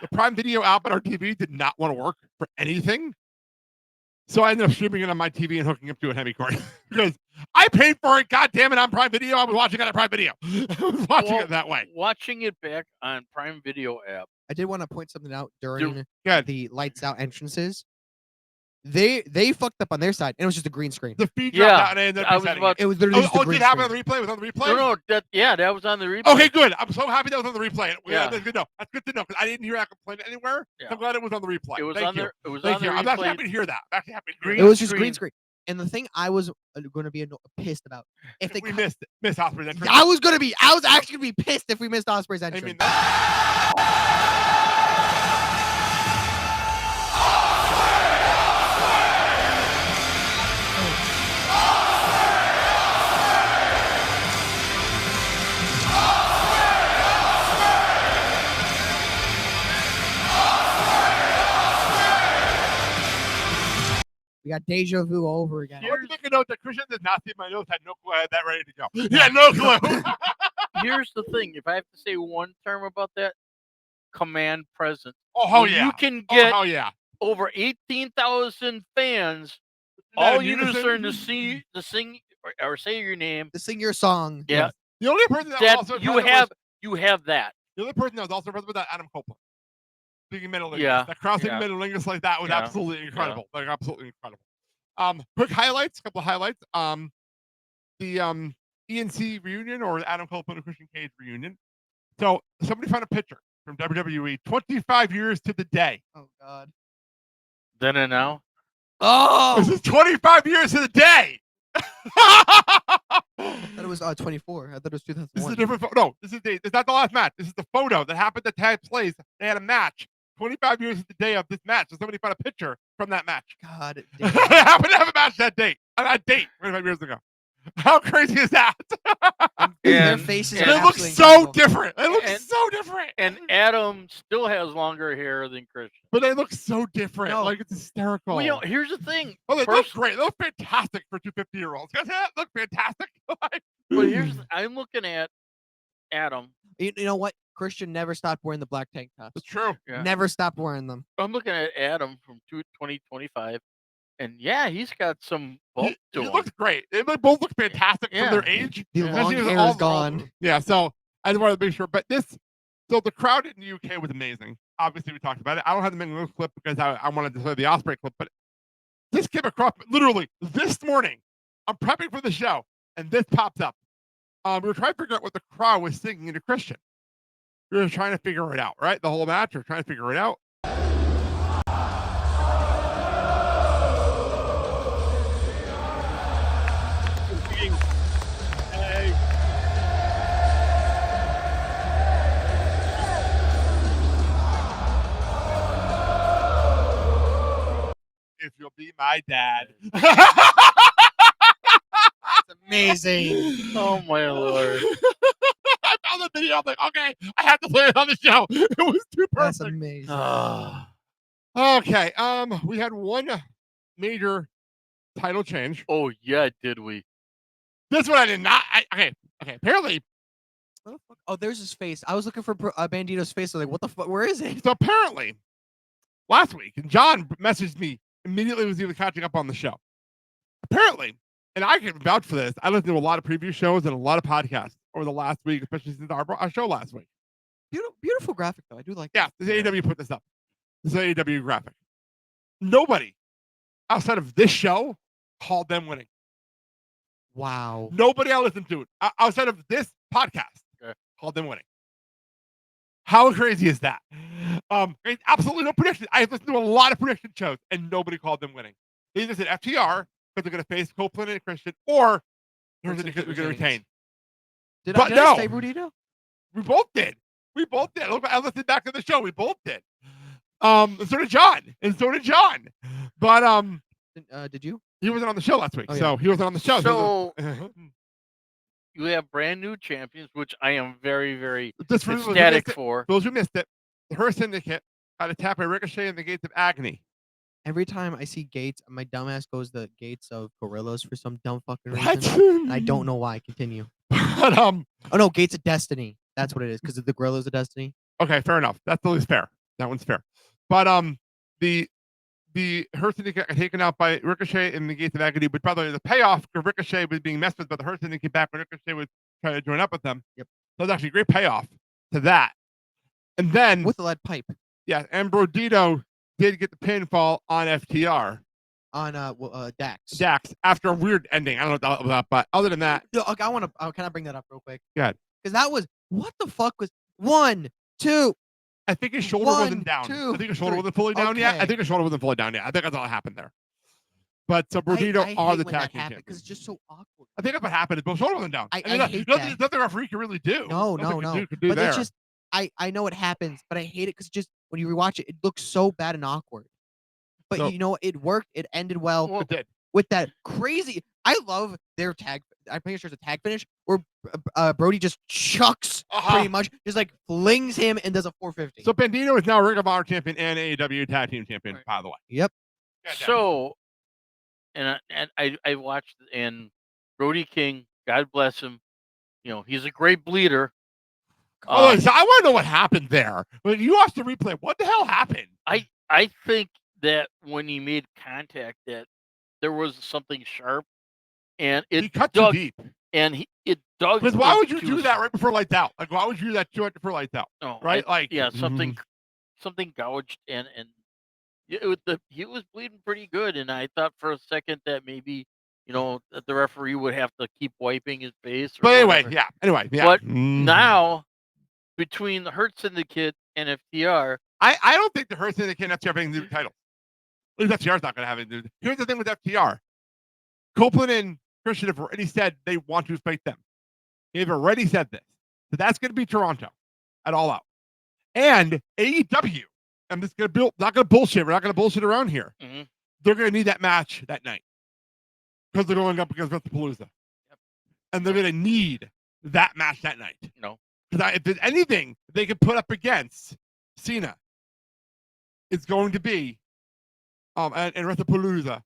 The Prime Video app on our TV did not want to work for anything. So I ended up streaming it on my TV and hooking up to a heavy cord because I paid for it. God damn it, on Prime Video. I was watching it on Prime Video. I was watching it that way. Watching it back on Prime Video app. I did want to point something out during Good. the lights out entrances. They fucked up on their side, and it was just a green screen. The feed Yeah, dropped out and I ended up I was resetting about- it. It was literally just a Oh, green did it happen on screen. the replay? Was it on the replay? No, that was on the replay. Okay, good. I'm so happy that was on the replay. Yeah. That's good to know. That's good to know because I didn't hear that complaint anywhere. Yeah. So I'm glad it was on the replay. It was Thank on you. there. It was Thank on you. the I'm actually replay. happy to hear that. I'm actually happy to hear It that. was just green screen. screen. And the thing I was going to be pissed about if they we cut- missed Osprey's entrance. I was actually going to be pissed if we missed Osprey's I entrance. mean, got deja vu all over again. I want to make a note that Christian did not see my notes. Had no clue I had that ready to go. He had no clue. Here's the thing: if I have to say one term about that, command presence. Oh hell When yeah! You can Oh get hell yeah! over 18,000 fans. Not All in you do is unison. learn to sing or say your name. To sing your song. Yeah, The only person that, that was also you present have was, you have that. the only person that was also present with that Adam Copeland. Speaking metalingus, Yeah, that crossing yeah. metalingus like that was Yeah, absolutely incredible. Like absolutely incredible. Quick highlights, couple of highlights. The ENC reunion or the Adam Copeland and Christian Cage reunion. So somebody found a picture from WWE 25 years to the day. Oh God. Then and now. This is 25 years to the day. I thought it was 24. I thought it was This is 2001. a different photo. No, this is it's not the last match. This is the photo that happened at Tag Place. They had a match. 25 years is the day of this match. So somebody found a picture from that match. God They damn. happened to have a match that date. On that date 25 years ago. How crazy is that? Their And- faces and are They look absolutely so incredible. different. They look And- so different. And Adam still has longer hair than Christian. But they look so different. No. Like it's hysterical. Well, here's the thing. Oh, they look First- great. They look fantastic for 250-year-olds. Guys, they look fantastic. But I'm looking at Adam. You know what? Christian never stopped wearing the black tank tops. It's true. Yeah. Never stopped wearing them. I'm looking at Adam from 2025, and yeah, he's got some bulk He to him. looks great. They both look fantastic Yeah. for their age. The Yeah. long Especially with hair all is the- all- gone. Yeah, so I just wanted to make sure. But so the crowd in the UK was amazing. Obviously, we talked about it. I don't have the Ming clip because I wanted to play the Osprey clip, but this came across literally this morning. I'm prepping for the show, and this pops up. We were trying to figure out what the crowd was singing into Christian. We were trying to figure it out, right? The whole match, we were trying to figure it out. If you'll be my dad. Amazing. Oh my lord! I found the video. I'm like, okay, I have to play it on the show. It was too That's perfect. amazing. Ah. Okay. We had one major title change. Oh yeah, did we? This one I did not. Okay. Apparently, Oh, there's his face. I was looking for Bandito's face. I was like, what the fuck? Where is it? so apparently, last week, and John messaged me immediately was even catching up on the show. Apparently, and I can vouch for this. I listened to a lot of preview shows and a lot of podcasts over the last week, especially since our show last week. Beautiful graphic though. I do like. Yeah, the AEW put this up. This is AEW graphic. Nobody outside of this show called them winning. Wow. Nobody I listened to outside of this podcast Okay. called them winning. How crazy is that? Absolutely no prediction. I listened to a lot of prediction shows and nobody called them winning. They either said FTR because they're going to face Copeland and Christian, or they're going to retain. Did But I no. say Brudito? We both did. Look, I listened back to the show. We both did. And so did John. But Did you? he wasn't on the show last week, Oh, yeah. so he wasn't on the show. So you have brand new champions, which I am very, very just for those who ecstatic missed it- for. those who missed it, her syndicate got attacked by Ricochet in the Gates of Agony. Every time I see Gates, my dumbass goes the Gates of Gorillas for some dumb fucking reason. What? And I don't know why. Continue. But Oh no, Gates of Destiny. That's what it is. Because the Gorillas of Destiny. okay, fair enough. That's at least fair. That one's fair. But the her syndicate got taken out by Ricochet in the Gates of Agony. But by the way, the payoff for Ricochet was being messed with, but the her syndicate back when Ricochet was trying to join up with them. Yep. So it's actually a great payoff to that. And then With the lead pipe. yeah, Ambrosito did get the pinfall on FTR. On Dax. Dax after a weird ending. I don't know about that, but other than that, No, okay, I want to. Can I bring that up real quick? Go ahead. Because that was what the fuck was 1, 2. I think his shoulder 1, wasn't down. 2, I think his shoulder 3. wasn't fully down yet. I Okay. think his shoulder wasn't fully down yet. I think that's all that happened there. But I Brudito hate are the when tag that team happened because champions. it's just so awkward. I think that's what happened. His shoulder wasn't down. I mean, hate nothing, that. nothing a referee can really do. No, Nothing no, no. could do But there. it's just I know it happens, but I hate it because just when you rewatch it, it looks so bad and awkward. But So- you know, it worked. It ended well It did. with that crazy. I love their tag. I'm pretty sure it's a tag finish where Brody just chucks pretty much, just like flings him and does a 450. So Bandito is now Ring of Honor champion and AEW tag team champion, Right. by the way. Yep. Yeah, So I watched, and Brody King, God bless him, he's a great bleeder. Oh, so I want to know what happened there. When you watched the replay, what the hell happened? I think that when he made contact, that there was something sharp, and He it cut dug, too deep. and it dug. Because why would you into do his- that right before lights out? Like, why would you do that right before lights out? No, Right? Like, yeah, something gouged, and he was bleeding pretty good, and I thought for a second that maybe that the referee would have to keep wiping his face. Or But anyway, whatever. yeah. Anyway, yeah. But now, between the Hurt Syndicate and FTR, I don't think the Hurt Syndicate and FTR have anything to do with the title. At least FTR's not going to have anything to do. Here's the thing with FTR. Copeland and Christian have already said they want to fight them. They've already said this. So that's going to be Toronto at All Out. And AEW, I'm just going to not going to bullshit. We're not going to bullshit around here. Mm-hmm. They're going to need that match that night because they're going up against WrestlePalooza. Yep. And they're going to need that match that night. No. Because if there's anything they can put up against Cena, it's going to be, and WrestlePalooza,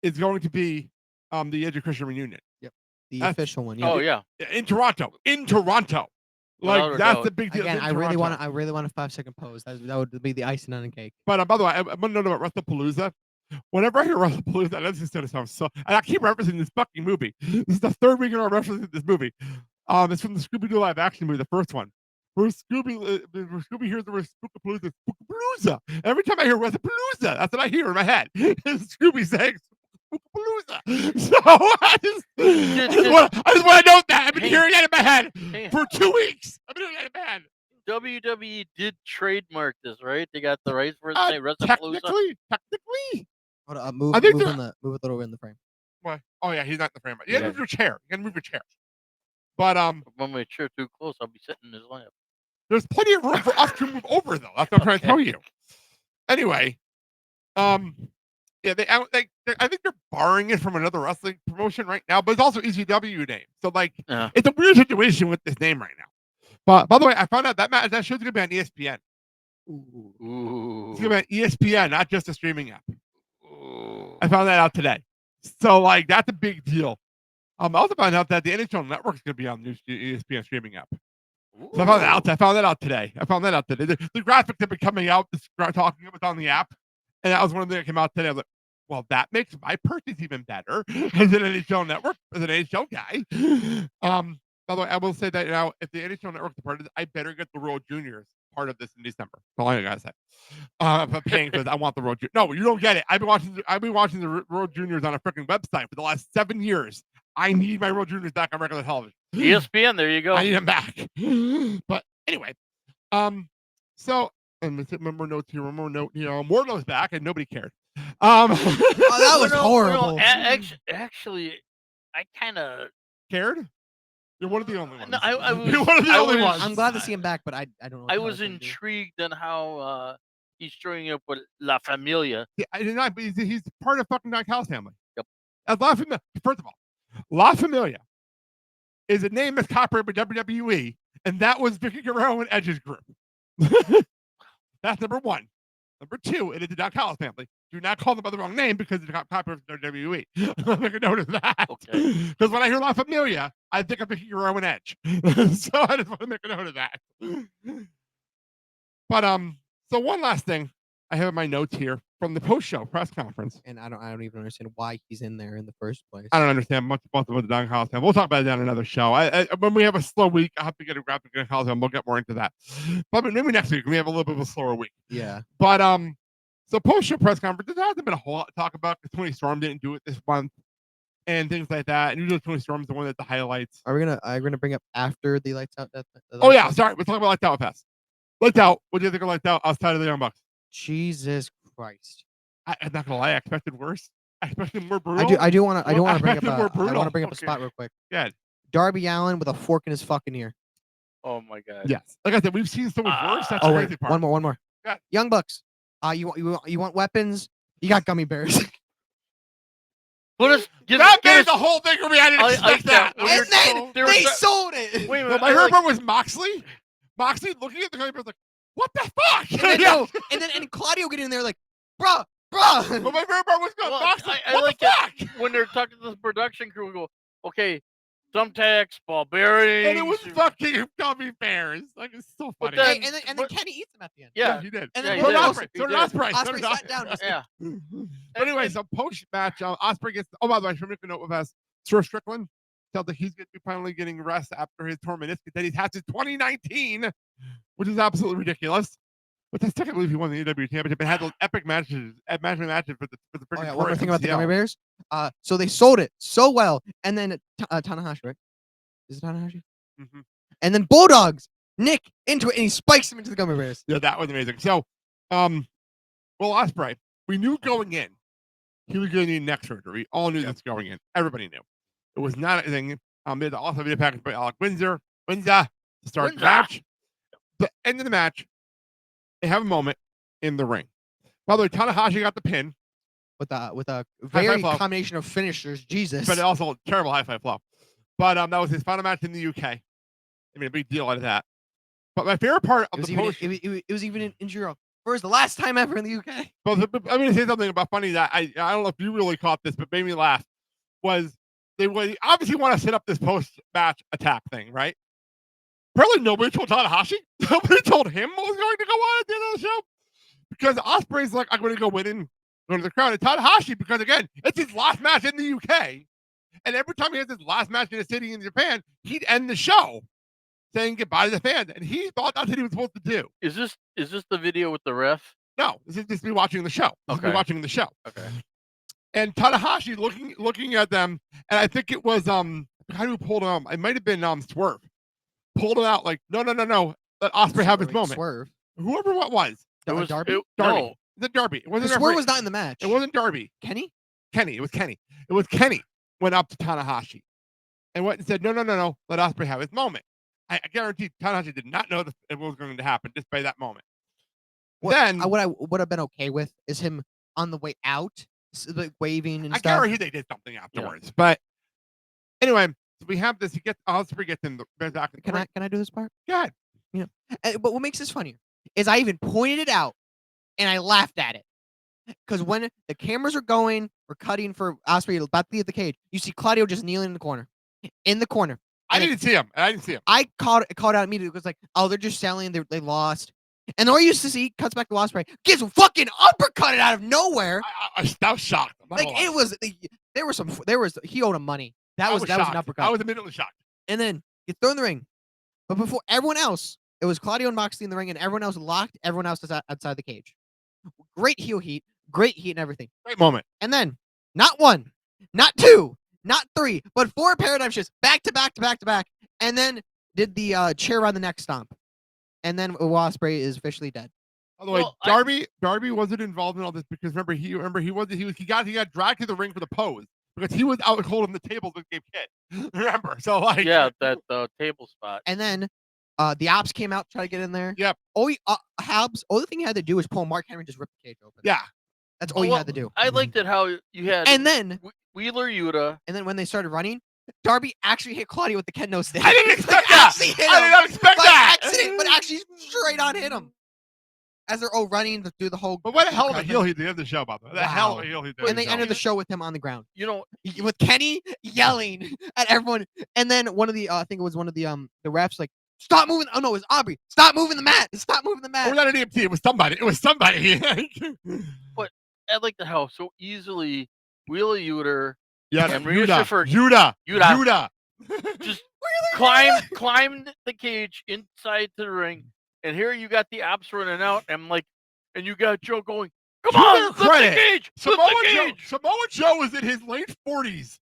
it's going to be the Edge of Christian reunion. Yep. The official one. Yeah. Oh yeah. In Toronto. Like that's the big deal. Again, I really want a 5-second pose. That would be the icing on the cake. But by the way, I want to know about WrestlePalooza. Whenever I hear WrestlePalooza, that just sounds so. And I keep referencing this fucking movie. This is the third week in a row referencing this movie. It's from the Scooby-Doo live action movie, the first one. Where Scooby hears the word Spookapalooza. Every time I hear WrestlePalooza, that's what I hear in my head. Scooby saying Spookapalooza. So I just want to note that. I've been hearing that in my head for 2 weeks. I've been hearing that in my head. WWE did trademark this, right? They got the rights for it. WrestlePalooza. Technically. Hold on, move it a little in the frame. What? Oh yeah, he's not in the frame. You gotta move your chair. You gotta move your chair. But if my chair too close, I'll be sitting in his lap. There's plenty of room for us to move over, though. That's what I'm trying to tell you. Anyway, yeah, I think they're borrowing it from another wrestling promotion right now, but it's also ECW name. So like, it's a weird situation with this name right now. But by the way, I found out that show's gonna be on ESPN. Ooh. It's gonna be on ESPN, not just a streaming app. Ooh. I found that out today. So like, that's a big deal. I also found out that the NHL Network is gonna be on the ESPN streaming app. So I found that out today. The graphics have been coming out, talking about on the app, and that was one of the things that came out today. I was like, well, that makes my purchase even better as an NHL Network, as an NHL guy. By the way, I will say that now, if the NHL Network's part of it, I better get the World Juniors part of this in December. That's all I gotta say. I'm paying for this. I want the World Juniors. No, you don't get it. I've been watching the World Juniors on a freaking website for the last 7 years. I need my World Juniors back on regular television. ESPN, there you go. I need them back. But anyway, so and one more note here. Wardlow's back, and nobody cared. Oh, that was horrible. Actually, I kind of cared. You're one of the only ones. No, You're one of the only ones. I'm glad to see him back, but I don't know. I was intrigued on how he's showing up with La Familia. Yeah, I did not. But he's part of fucking Don Callis family. Yep. As La Familia, first of all, La Familia is a name that's copyrighted by WWE, and that was Vicky Guerrero and Edge's group. That's number one. Number two, it is the Don Callis family. Do not call them by the wrong name because it's copyrighted by WWE. I'll make a note of that. Okay. Because when I hear La Familia, I think of Vicky Guerrero and Edge. So I just want to make a note of that. But so one last thing I have in my notes here from the post-show press conference. And I don't even understand why he's in there in the first place. I don't understand much about the Don Callis family. We'll talk about it on another show. When we have a slow week, I'll have to get a graphic on Callis family. We'll get more into that. But maybe next week we have a little bit of a slower week. Yeah. But so post-show press conference, there hasn't been a whole lot to talk about because Tony Storm didn't do it this month and things like that. And usually Tony Storm's the one that's the highlights. Are we gonna bring up after the lights out? Oh yeah, sorry. We're talking about Lights Out fast. Lights Out. What do you think of Lights Out outside of the Young Bucks? Jesus Christ! I'm not gonna lie. I expected worse. I expected more brutal. I do want to bring up Okay. a spot real quick. Yeah. Darby Allin with a fork in his fucking ear. Oh my God. Yes. Like I said, we've seen so much worse. That's the crazy part. One more. Yeah. Young Bucks. You want weapons? You got gummy bears. That made the whole thing for me. I didn't expect that. And then they sold it. Wait a No, minute. my favorite part was Moxley. Moxley looking at the gummy bears like, what the fuck? And then Claudio getting in there like, bruh, Bruh. But my favorite part was going Well, Moxley. I What like the fuck? it when they're talking to the production crew. We go, okay, thumbtacks, ball bearings. And it was fucking gummy bears. Like, it's so But funny. then- And then Kenny eats him at the end. Yeah, he did. And Yeah, then he So did did. Ospreay. He So did did. Ospreay. So Ospreay did sat down. yeah. But anyway, so post-match, Ospreay gets... Oh, by the way, I should make a note of us. Sir Strickland tells that he's going to be finally getting rest after his torn meniscus that he's had since 2019, which is absolutely ridiculous. But that's technically if he won the AEW championship and had those epic matches for the Oh freaking yeah, one more thing about the MCL. gummy bears. So they sold it so well, and then Tanahashi, right? Is it Tanahashi? Mhm. And then Bulldogs Nick into it, and he spikes him into the gummy bears. Yeah, that was amazing. So, well, Ospreay, we knew going in he was going to need neck surgery. We all knew this going in. Everybody knew. It was not a thing. There's also a video package by Alec Windsor to start the match. The end of the match, they have a moment in the ring. By the way, Tanahashi got the pin, With a High very five flow. combination of finishers. Jesus. but also a terrible high five flow. But that was his final match in the UK. I mean, a big deal out of that. But my favorite part of it was the even post, it was even in Europe. First, the last time ever in the UK. I'm going to say something about funny that I don't know if you really caught this, but made me laugh. Was they obviously want to set up this post-match attack thing, right? Apparently, nobody told Tanahashi. Nobody told him what was going to go on at the end of the show. Because Ospreay's like, I'm going to go in and go to the crowd. And Tanahashi, because again, it's his last match in the UK. And every time he has his last match in a city in Japan, he'd end the show saying goodbye to the fans. And he thought that's what he was supposed to do. Is this the video with the ref? No, this is just me watching the show. This is me Okay. watching the show. Okay. And Tanahashi looking at them, and I think it was how do we pulled him? It might have been Swerve. Pulled him out like, no. Let Ospreay have his moment. Swerve. Whoever what was. It was Darby. Darby. No, Is it Darby? It wasn't Swerve was not in the match. It wasn't Darby. Kenny. Kenny. It was Kenny. It was Kenny went up to Tanahashi and went and said, no. Let Ospreay have his moment. I guarantee Tanahashi did not know it was going to happen just by that moment. What I Then would have been okay with is him on the way out, like waving and I stuff. guarantee they did something afterwards. But anyway, so we have this. Ospreay gets in the back. Can I do this part? Go ahead. But what makes this funnier is I even pointed it out and I laughed at it. Because when the cameras are going, we're cutting for Ospreay about to leave the cage. You see Claudio just kneeling in the corner. I didn't see him. I called out immediately. It was like, oh, they're just selling. They lost. And all you used to see cuts back to Ospreay, gets fucking uppercutted out of nowhere. I was shocked. I'm not Like gonna lie. there was he owed him money. That was an shocked. uppercut. I was immediately shocked. And then gets thrown in the ring. But before everyone else, it was Claudio and Moxley in the ring, and everyone else locked. Everyone else is outside the cage. Great heel heat, and everything. Great moment. And then not one, not two, not three, but four paradigm shifts back to back to back to back, and then did the chair around the neck stomp. And then Ospreay is officially dead. By the way, Well, Darby wasn't involved in all this because remember he got dragged to the ring for the pose because he was out holding the table that gave hit. Remember? So like yeah, that table spot. And then the ops came out to try to get in there. Yep. All the thing he had to do was pull Mark Henry and just rip the cage open. Yeah. That's all you Well, had to do. I liked it how you had And then Wheeler Yuta. when they started running, Darby actually hit Claudio with the kendo stick. I didn't expect Like, that. actually hit I him. did not expect By that. accident, but actually straight on hit him. As they're all running to do the whole. But what a hell of a cut. heel he did at the show, by the way. The hell of a Wow. heel he did. And they ended the show with him on the ground. You know, With Kenny yelling at everyone. And then one of the I think it was one of the refs like, stop moving. Oh no, it was Aubrey. Stop moving the mat. Stop moving the mat. Or not an EMT. It was somebody. I liked it how so easily Wheeler Yuta Yeah, And Rhea Shiffer- Yuta. just climbed the cage inside to the ring, and here you got the ops running out, and you got Joe going, "Come To on, their lift the credit, cage, lift the cage." Samoa Joe is in his late 40s.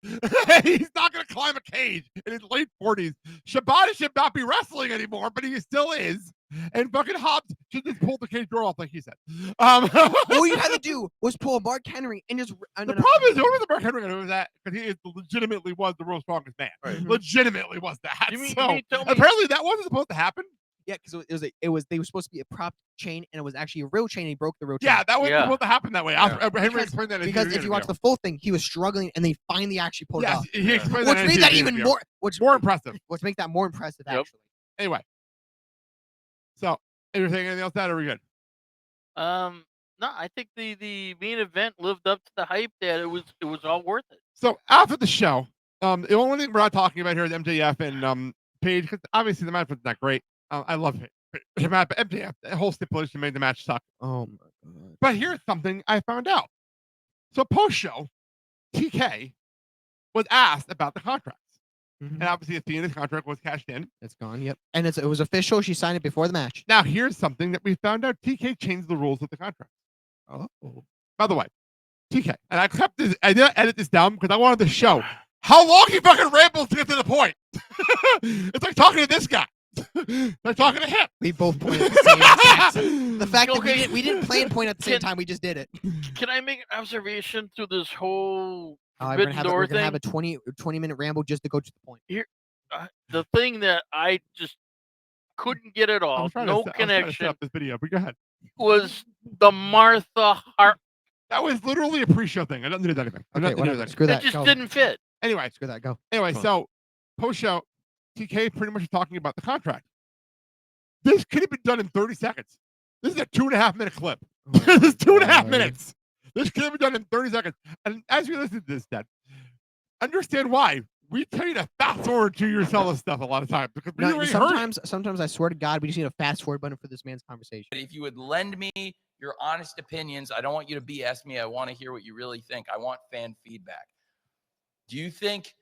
He's not going to climb a cage in his late 40s. Shibata should not be wrestling anymore, but he still is. And fucking Hobbs should just pull the cage door off like he said. All you had to do was pull Mark Henry and just. The problem is, the only reason Mark Henry was that because he legitimately was the world's strongest man. Right. Legitimately was that. You mean So, tell me- apparently that wasn't supposed to happen. Yeah, because they were supposed to be a prop chain, and it was actually a real chain. And he broke the real chain. Yeah, that wasn't Yeah. supposed to happen that way. Yeah. Henry Because- explained that in Because his if you watch interview. the full thing, he was struggling, and they finally actually pulled it Yes, off. he explained Which that in made his that even interview. more. Which more impressive. make that more impressive. Yep. Actually. Anyway, so anything else that are we good? No, I think the main event lived up to the hype that it was all worth it. So after the show, the only thing we're not talking about here is MJF and Paige, because obviously the match was not great. I love it. But MJF, the whole stipulation made the match suck. Oh my god. But here's something I found out. So post-show, TK was asked about the contracts. Mhm. And obviously Athena's contract was cashed in. It's gone. Yep. And it was official. She signed it before the match. Now here's something that we found out. TK changed the rules of the contract. Oh. By the way, TK, and I kept this, I didn't edit this down because I wanted to show how long he fucking rambles to get to the point. It's like talking to this guy. Like talking to him. We both pointed at the same time. The fact that Okay. we didn't play and point at the same time, we just did it. Can I make an observation through this whole We're Forbidden gonna Door have thing? a 20-minute ramble just to go to the point. The thing that I just couldn't get at all, no set connection, up this video, but go ahead. was the Martha Hart. That was literally a pre-show thing. I don't do that anything. Okay, whatever. Screw That that. just Go. didn't fit. Anyway, Screw that. Go. so post-show, TK pretty much talking about the contract. This could have been done in 30 seconds. This is a 2.5-minute clip. This is 2.5 minutes. This could have been done in 30 seconds. And as you listen to this, Dad, understand why. We tell you to fast forward to your solo stuff a lot of times because we No, already heard it. sometimes I swear to God, we just need a fast forward button for this man's conversation. But if you would lend me your honest opinions, I don't want you to BS me. I want to hear what you really think. I want fan feedback. Do you think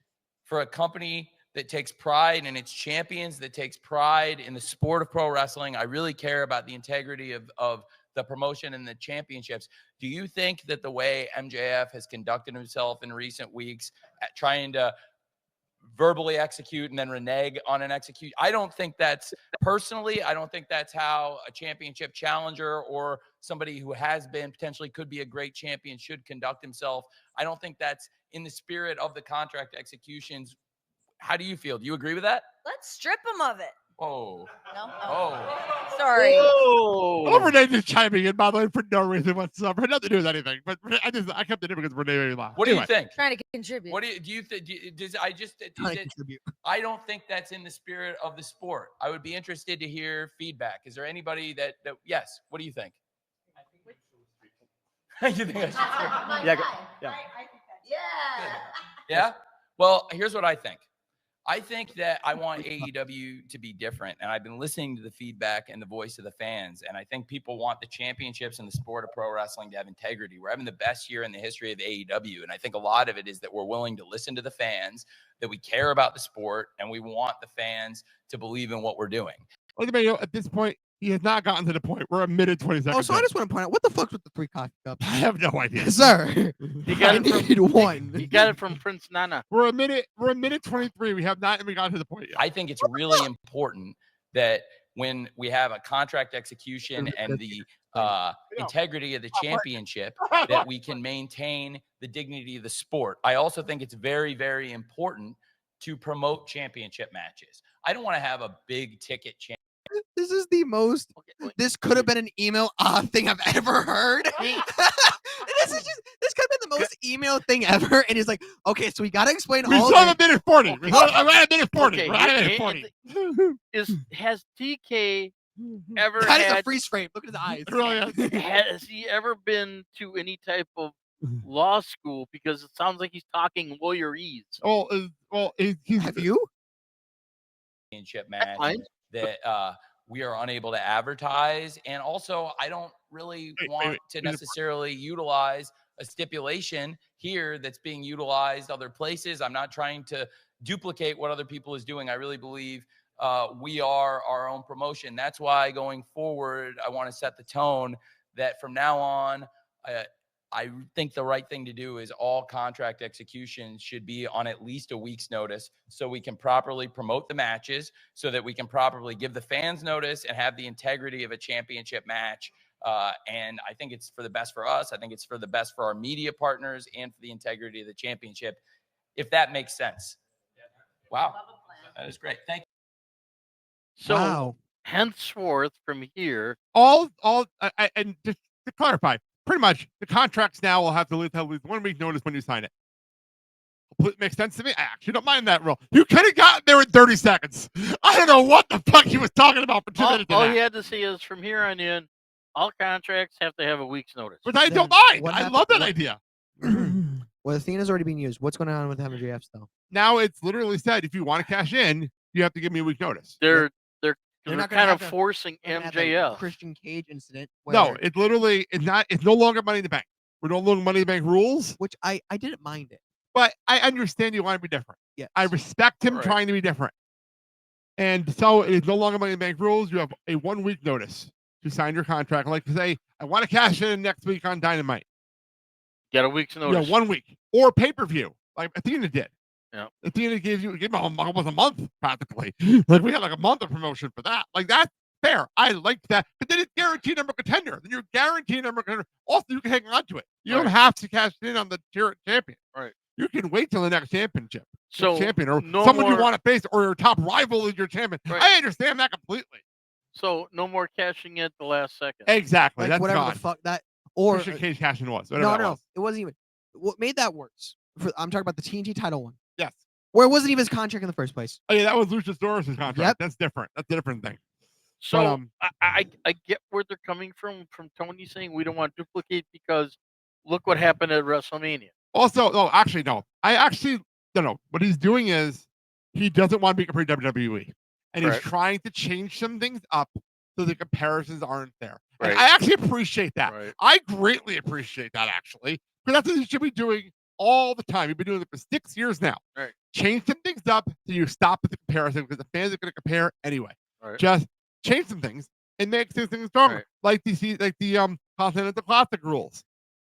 for a company that takes pride in its champions, that takes pride in the sport of pro wrestling, I really care about the integrity of the promotion and the championships. Do you think that the way MJF has conducted himself in recent weeks at trying to verbally execute and then renege on an execute, I don't think that's personally, I don't think that's how a championship challenger or somebody who has been potentially could be a great champion should conduct himself. I don't think that's in the spirit of the contract executions. How do you feel? Do you agree with that? Let's strip him of it. Oh, No. oh, Sorry. Oh, Renee just chiming in, by the way, for no reason whatsoever. Nothing to do with anything. But I kept it in because Renee made me laugh. what do you think? Trying to contribute. What do you think? Trying to contribute. I don't think that's in the spirit of the sport. I would be interested to hear feedback. Is there anybody that yes? What do you think? You think I should? Yeah, Yeah. Yeah. Well, here's what I think. I think that I want AEW to be different. And I've been listening to the feedback and the voice of the fans. And I think people want the championships and the sport of pro wrestling to have integrity. We're having the best year in the history of AEW. And I think a lot of it is that we're willing to listen to the fans, that we care about the sport, and we want the fans to believe in what we're doing. At this point, he has not gotten to the point. We're a minute 20 seconds. Oh, so I just want to point out, what the fuck's with the 3 coffee cups? I have no idea. Sir, He got I it from need one. He got it from Prince Nana. We're a minute 23. We have not even gotten to the point yet. I think it's really important that when we have a contract execution and the integrity of the championship, that we can maintain the dignity of the sport. I also think it's very, very important to promote championship matches. I don't want to have a big ticket championship. This is the most. This could have been an email thing I've ever heard. This could have been the most email thing ever. And he's like, okay, so we got to explain We all still of have a minute 40. We're at a minute 40. Okay, We're at a minute 40. Has TK ever That is a had freeze frame. Look at his eyes. It really is. has he ever been to any type of law school? Because it sounds like he's talking lawyerese. He's Have you? Championship match fine. that we are unable to advertise. And also, I don't really want to necessarily utilize a stipulation here that's being utilized other places. I'm not trying to duplicate what other people is doing. I really believe we are our own promotion. That's why going forward, I want to set the tone that from now on, I think the right thing to do is all contract execution should be on at least a week's notice so we can properly promote the matches, so that we can properly give the fans notice and have the integrity of a championship match. And I think it's for the best for us. I think it's for the best for our media partners and for the integrity of the championship, if that makes sense. Wow. That is great. Thank you. So Wow. henceforth from here, and just to clarify, pretty much the contracts now will have to leave 1 week notice when you sign it. It makes sense to me. I actually don't mind that rule. You could have gotten there in 30 seconds. I don't know what the fuck he was talking about for 2 minutes. all he had to say is from here on in, All contracts have to have a week's notice. But I don't Then mind. what I happened- love that what- idea. Well, Athena's already being used. What's going on with MJFs though? Now it's literally said if you want to cash in, you have to give me a week notice. They're They're they're not gonna kind have of to- forcing They're gonna have that MJF. Christian Cage incident. No, where- it literally is not. It's no longer Money in the Bank. We're no longer Money in the Bank rules. which I didn't mind it. But I understand you want to be different. Yeah, I respect him Right. trying to be different. And so it is no longer Money in the Bank rules. You have a 1 week notice to sign your contract. Like to say, I want to cash in next week on Dynamite. Get a week's notice. Yeah, 1 week or pay per view, like Athena did. Yeah. Athena gave them almost a month practically. Like we had like a month of promotion for that. Like that's fair. I liked that. But then it's guaranteed number contender. Then you're guaranteed number contender. Also, you can hang on to it. You don't Right. have to cash in on the champion. Right. You can wait till the next championship. So Champion or no someone you more- want to face or your top rival is your champion. Right. I understand that completely. So no more cashing in at the last second. Exactly. Like That's whatever gone. the fuck that or Christian Cage cashing was. no, whatever that no, was. it wasn't even. What made that worse? I'm talking about the TNT title one, Yes. where it wasn't even his contract in the first place. Oh yeah, that was Luchasaurus' contract. Yep. That's different. That's a different thing. So But, I get where they're coming from Tony saying we don't want to duplicate because look what happened at WrestleMania. Also, no, actually, no. I actually don't know. What he's doing is he doesn't want to be compared to WWE. And Correct. he's trying to change some things up so the comparisons aren't there. And Right. I actually appreciate that. Right. I greatly appreciate that, actually. Because that's what you should be doing all the time. You've been doing it for 6 years now. Right. Change some things up so you stop with the comparison because the fans are going to compare anyway. Right. Just change some things and make things stronger. Right. Like the Continental Classic rules.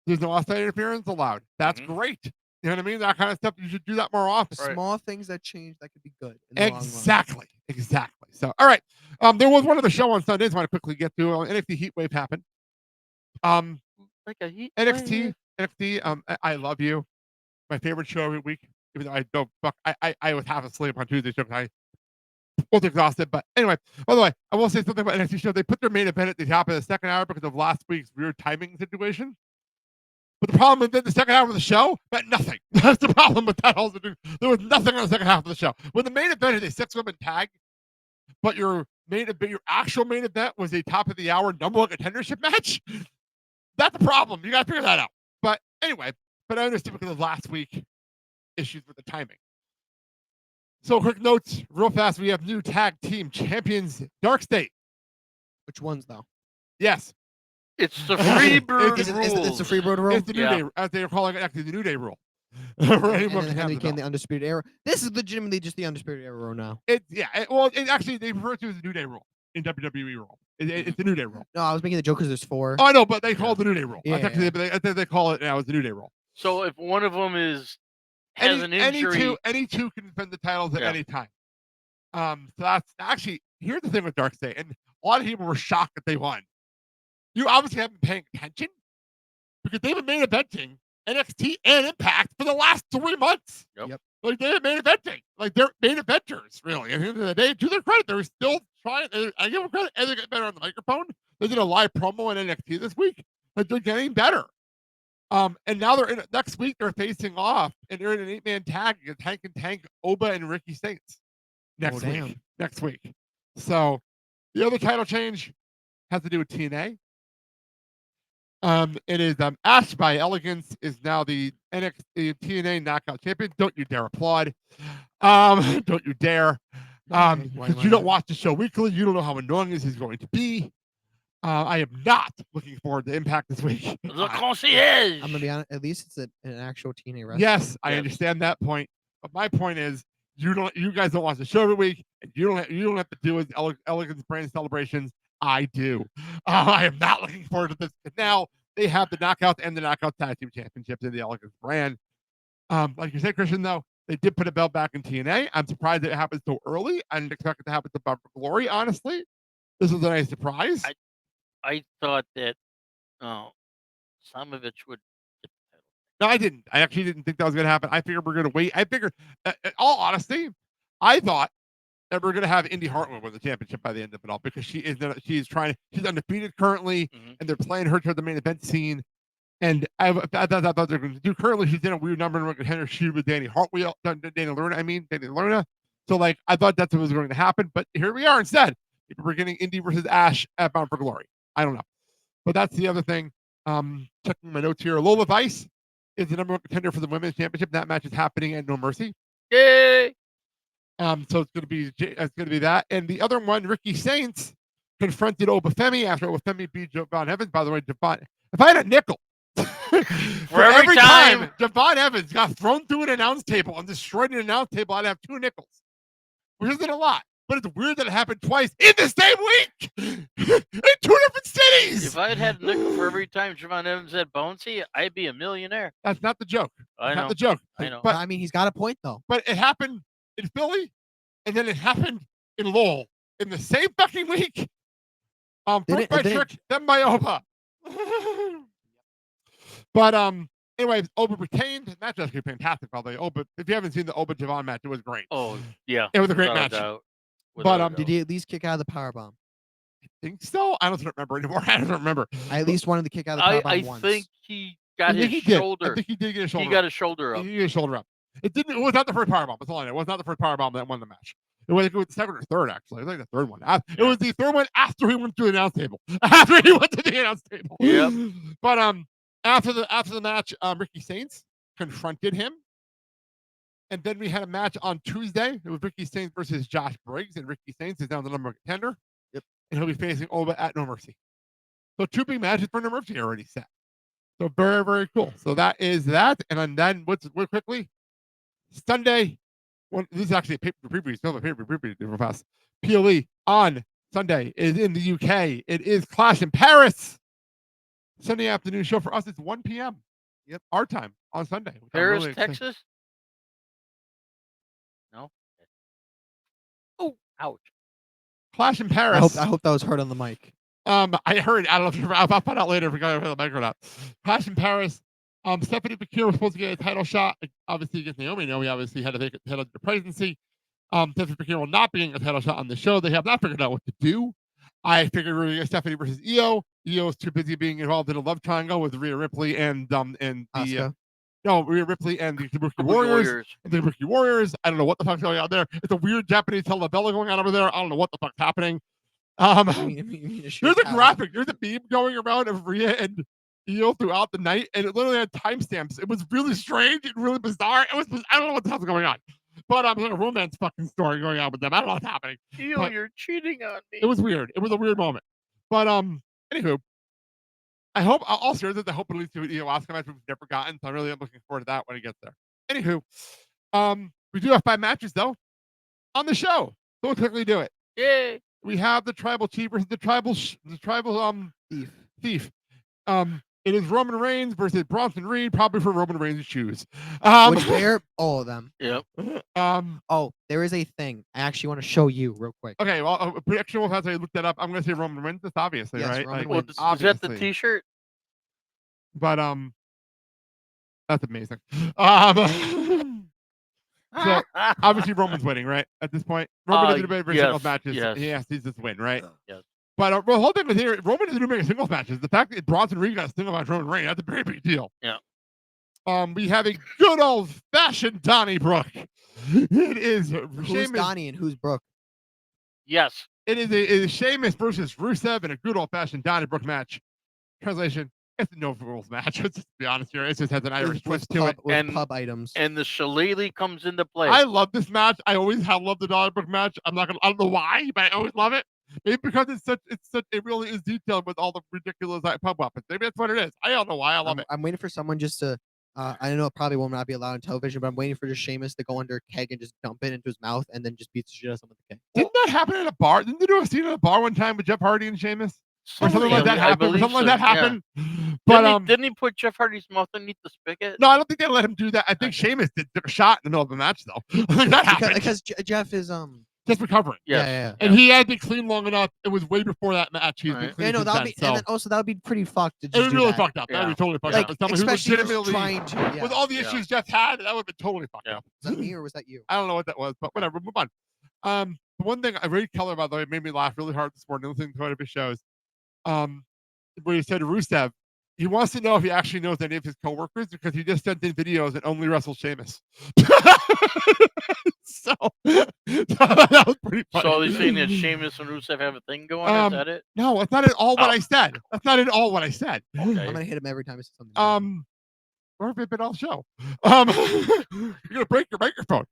There's no outside interference allowed. That's Mhm. great. You know what I mean? That kind of stuff. You should do that more often. The Right. small things that change that could be good. In the long run. Exactly. Exactly. So, all right. There was one of the show on Sundays I want to quickly get to. NXT Heatwave happened. Like a heat NXT, wave. I love you. My favorite show every week. Even though I don't fuck, I was half asleep on Tuesday show because I was exhausted. But anyway, by the way, I will say something about NXT show. They put their main event at the top of the second hour because of last week's weird timing situation. But the problem is that the second half of the show meant nothing. That's the problem with that whole thing. There was nothing on the second half of the show. When the main event is a 6-woman tag, but your actual main event was a top of the hour number one contendership match, that's the problem. You got to figure that out. But anyway, I understand because of last week issues with the timing. So quick notes, real fast. We have new tag team champions, Dark State. Which ones though? Yes, It's the Freebird Is it, rules. it's a Freebird rule? it's the New Yeah. Day, as they are calling it, actually the New Day rule. For and anyone then who has they the became belt. the Undisputed Era. This is legitimately just the Undisputed Era rule now. Actually, they refer to it as the New Day rule in WWE rule. It's the New Day rule. No, I was making the joke because there's 4. Oh, I know, but they call it the New Day rule. Yeah, That's actually, they call it now as the New Day rule. So if one of them has an injury, Any two can defend the titles at Yeah. any time. So that's actually, here's the thing with Dark State, and a lot of people were shocked that they won. You obviously haven't been paying attention because they've been main eventing NXT and Impact for the last 3 months. Yep. Like they're main eventing. Like they're main eventers, really. At the end of the day, to their credit, they're still trying. I give them credit, and they get better on the microphone. They did a live promo in NXT this week. Like they're getting better. And now next week they're facing off, and they're in an 8-man tag against Hank and Tank, Oba, and Ricky Saints next week. damn. Next week. So the other title change has to do with TNA. It is Ash by Elegance is now the NXT TNA Knockout Champion. Don't you dare applaud. Don't you dare. Why Because you don't watch the show weekly. You don't know how annoying this is going to be. I am not looking forward to Impact this week. the concierge. I'm gonna be honest. At least it's an actual TNA wrestler. Yes, I Yes. understand that point. But my point is, you guys don't watch the show every week, and you don't have to do with Elegance brand celebrations. I do. I am not looking forward to this. But now they have the Knockouts and the Knockout Tag Team Championships in the Elegance brand. Like you said, Christian, though, they did put a belt back in TNA. I'm surprised it happened so early. I didn't expect it to happen to Bound for Glory, honestly. This was a nice surprise. I thought that Samovich would get the title. No, I didn't. I actually didn't think that was going to happen. I figured we're going to wait. I figured, in all honesty, I thought that we're going to have Indy Hartwell win the championship by the end of it all because she's undefeated currently, Mhm. and they're playing her to the main event scene. And I thought they're going to do. Currently, she's in a weird number one contender shoot with Dana Luna. So, like, I thought that's what was going to happen, but here we are instead. We're getting Indy versus Ash at Bound for Glory. I don't know. But that's the other thing. Checking my notes here. Lola Vice is the number 1 contender for the women's championship. That match is happening at No Mercy. Yay! So it's going to be that. And the other one, Ricky Saints, confronted Obafemi after Obafemi beat Javon Evans. By the way, Javon, if I had a nickel for every time Javon Evans got thrown through an announce table and destroyed an announce table, I'd have 2 nickels, which isn't a lot. But it's weird that it happened twice in the same week in 2 different cities. If I had had a nickel for every time Javon Evans had bouncy, I'd be a millionaire. That's not the joke. I know. Not the joke. I know. But I mean, he's got a point though. But it happened in Philly, and then it happened in Lowell in the same fucking week. First by Trick, then by Oba. But anyway, Oba retained. The match was actually fantastic, by the way. Oba, if you haven't seen the Oba Javon match, it was great. Oh yeah, it was a great match. But did he at least kick out of the powerbomb? I think so. I don't remember anymore. I don't remember. I at least wanted to kick out of the powerbomb once. I think he got his shoulder. I think he did get his shoulder. He got his shoulder up. He got his shoulder up. It was not the first powerbomb. That's all I know. It was not the first powerbomb that won the match. It was the second or third, actually. It was like the third one. It was the third one after he went to the announce table. After he went to the announce table. Yep. But after the match, Ricky Saints confronted him. And then we had a match on Tuesday. It was Ricky Saints versus Josh Briggs, and Ricky Saints is now the number 1 contender. Yep. And he'll be facing Oba at No Mercy. So 2 big matches for No Mercy already set. So very, very cool. So that is that. And then real quickly, Sunday. This is actually a pay-per-view preview. Still a pay-per-view preview real fast. PLE on Sunday is in the UK. It is Clash in Paris. Sunday afternoon show for us. It's 1 p.m. Yep, our time on Sunday. Paris, Texas. No. Oh, ouch. Clash in Paris. I hope that was heard on the mic. I heard. I don't know if I'll find out later if we got the mic or not. Clash in Paris. Stephanie McKeer was supposed to get a title shot, obviously against Naomi. Naomi obviously had to take it head of the presidency. Stephanie McKeer will not be getting a title shot on the show. They have not figured out what to do. I figured we were going to get Stephanie versus Io. Io is too busy being involved in a love triangle with Rhea Ripley and Rhea Ripley and the Kabuki Warriors. And the Kabuki Warriors. I don't know what the fuck's going on there. It's a weird Japanese telenovela going on over there. I don't know what the fuck's happening. There's a graphic. There's a meme going around of Rhea and Io throughout the night, and it literally had timestamps. It was really strange and really bizarre. I don't know what the hell's going on. But there's a romance fucking story going on with them. I don't know what's happening. Io, you're cheating on me. It was weird. It was a weird moment. But anywho, I hope I'll share this. I hope it leads to an Io Asuka match we've never gotten. So I really am looking forward to that when it gets there. Anywho, we do have 5 matches though on the show. So we'll quickly do it. Yay! We have the tribal chief versus the tribal thief. It is Roman Reigns versus Bronson Reed, probably for Roman Reigns' shoes. Which pair? All of them. Yep. There is a thing I actually want to show you real quick. Okay, well, prediction will have to look that up. I'm going to say Roman Reigns, obviously, yes, right? Roman Wins. Is that the T-shirt? But that's amazing. So obviously Roman's winning, right? At this point, Roman doesn't do very singles matches. Yes. He has to just win, right? Yes. But the whole thing with here, Roman doesn't do many singles matches. The fact that Bronson Reed got a single match Roman Reigns, that's a very big deal. Yeah. We have a good old fashioned Donnybrook. It is Who's Sheamus. Donnie and who's Brooke? Yes. It is Sheamus versus Rusev in a good old fashioned Donnybrook match. Translation: it's a no rules match. Let's just be honest here. It just has an Irish twist to it. With pub items. And the shillelagh comes into play. I love this match. I always have loved the Donnybrook match. I don't know why, but I always love it. Maybe because it really is detailed with all the ridiculous pub weapons. Maybe that's what it is. I don't know why. I love it. I'm waiting for someone just to. I know it probably will not be allowed on television, but I'm waiting for just Sheamus to go under a keg and just dump it into his mouth and then just beat the shit out of someone with the keg. Didn't that happen at a bar? Didn't they do a scene at a bar one time with Jeff Hardy and Sheamus? Or something like that happened. Something like that happened. But didn't he put Jeff Hardy's mouth underneath the spigot? No, I don't think they let him do that. I think Sheamus took a shot in the middle of the match though. I think that happened. Because Jeff is just recovering. Yeah. And he had been clean long enough. It was way before that match. He's been clean. Yeah, no, and then also that would be pretty fucked. To just it was really that. fucked up. That would be totally fucked like, up. Someone who especially legitimately trying to, with all the issues Jeff had, that would have been totally fucked up. Was that me or was that you? I don't know what that was, but whatever. Move on. The one thing Ray Keller, by the way, made me laugh really hard this morning listening to one of his shows. Where he said to Rusev, He wants to know if he actually knows any of his coworkers because he just sent in videos and only wrestled Sheamus. so that was pretty funny. So are they saying that Sheamus and Rusev have a thing going? Is that it? No, that's not at all what Oh. I said. That's not at all what I said. I'm Okay. gonna hit him every time he says something. Or if it's been all show. You're gonna break your microphone.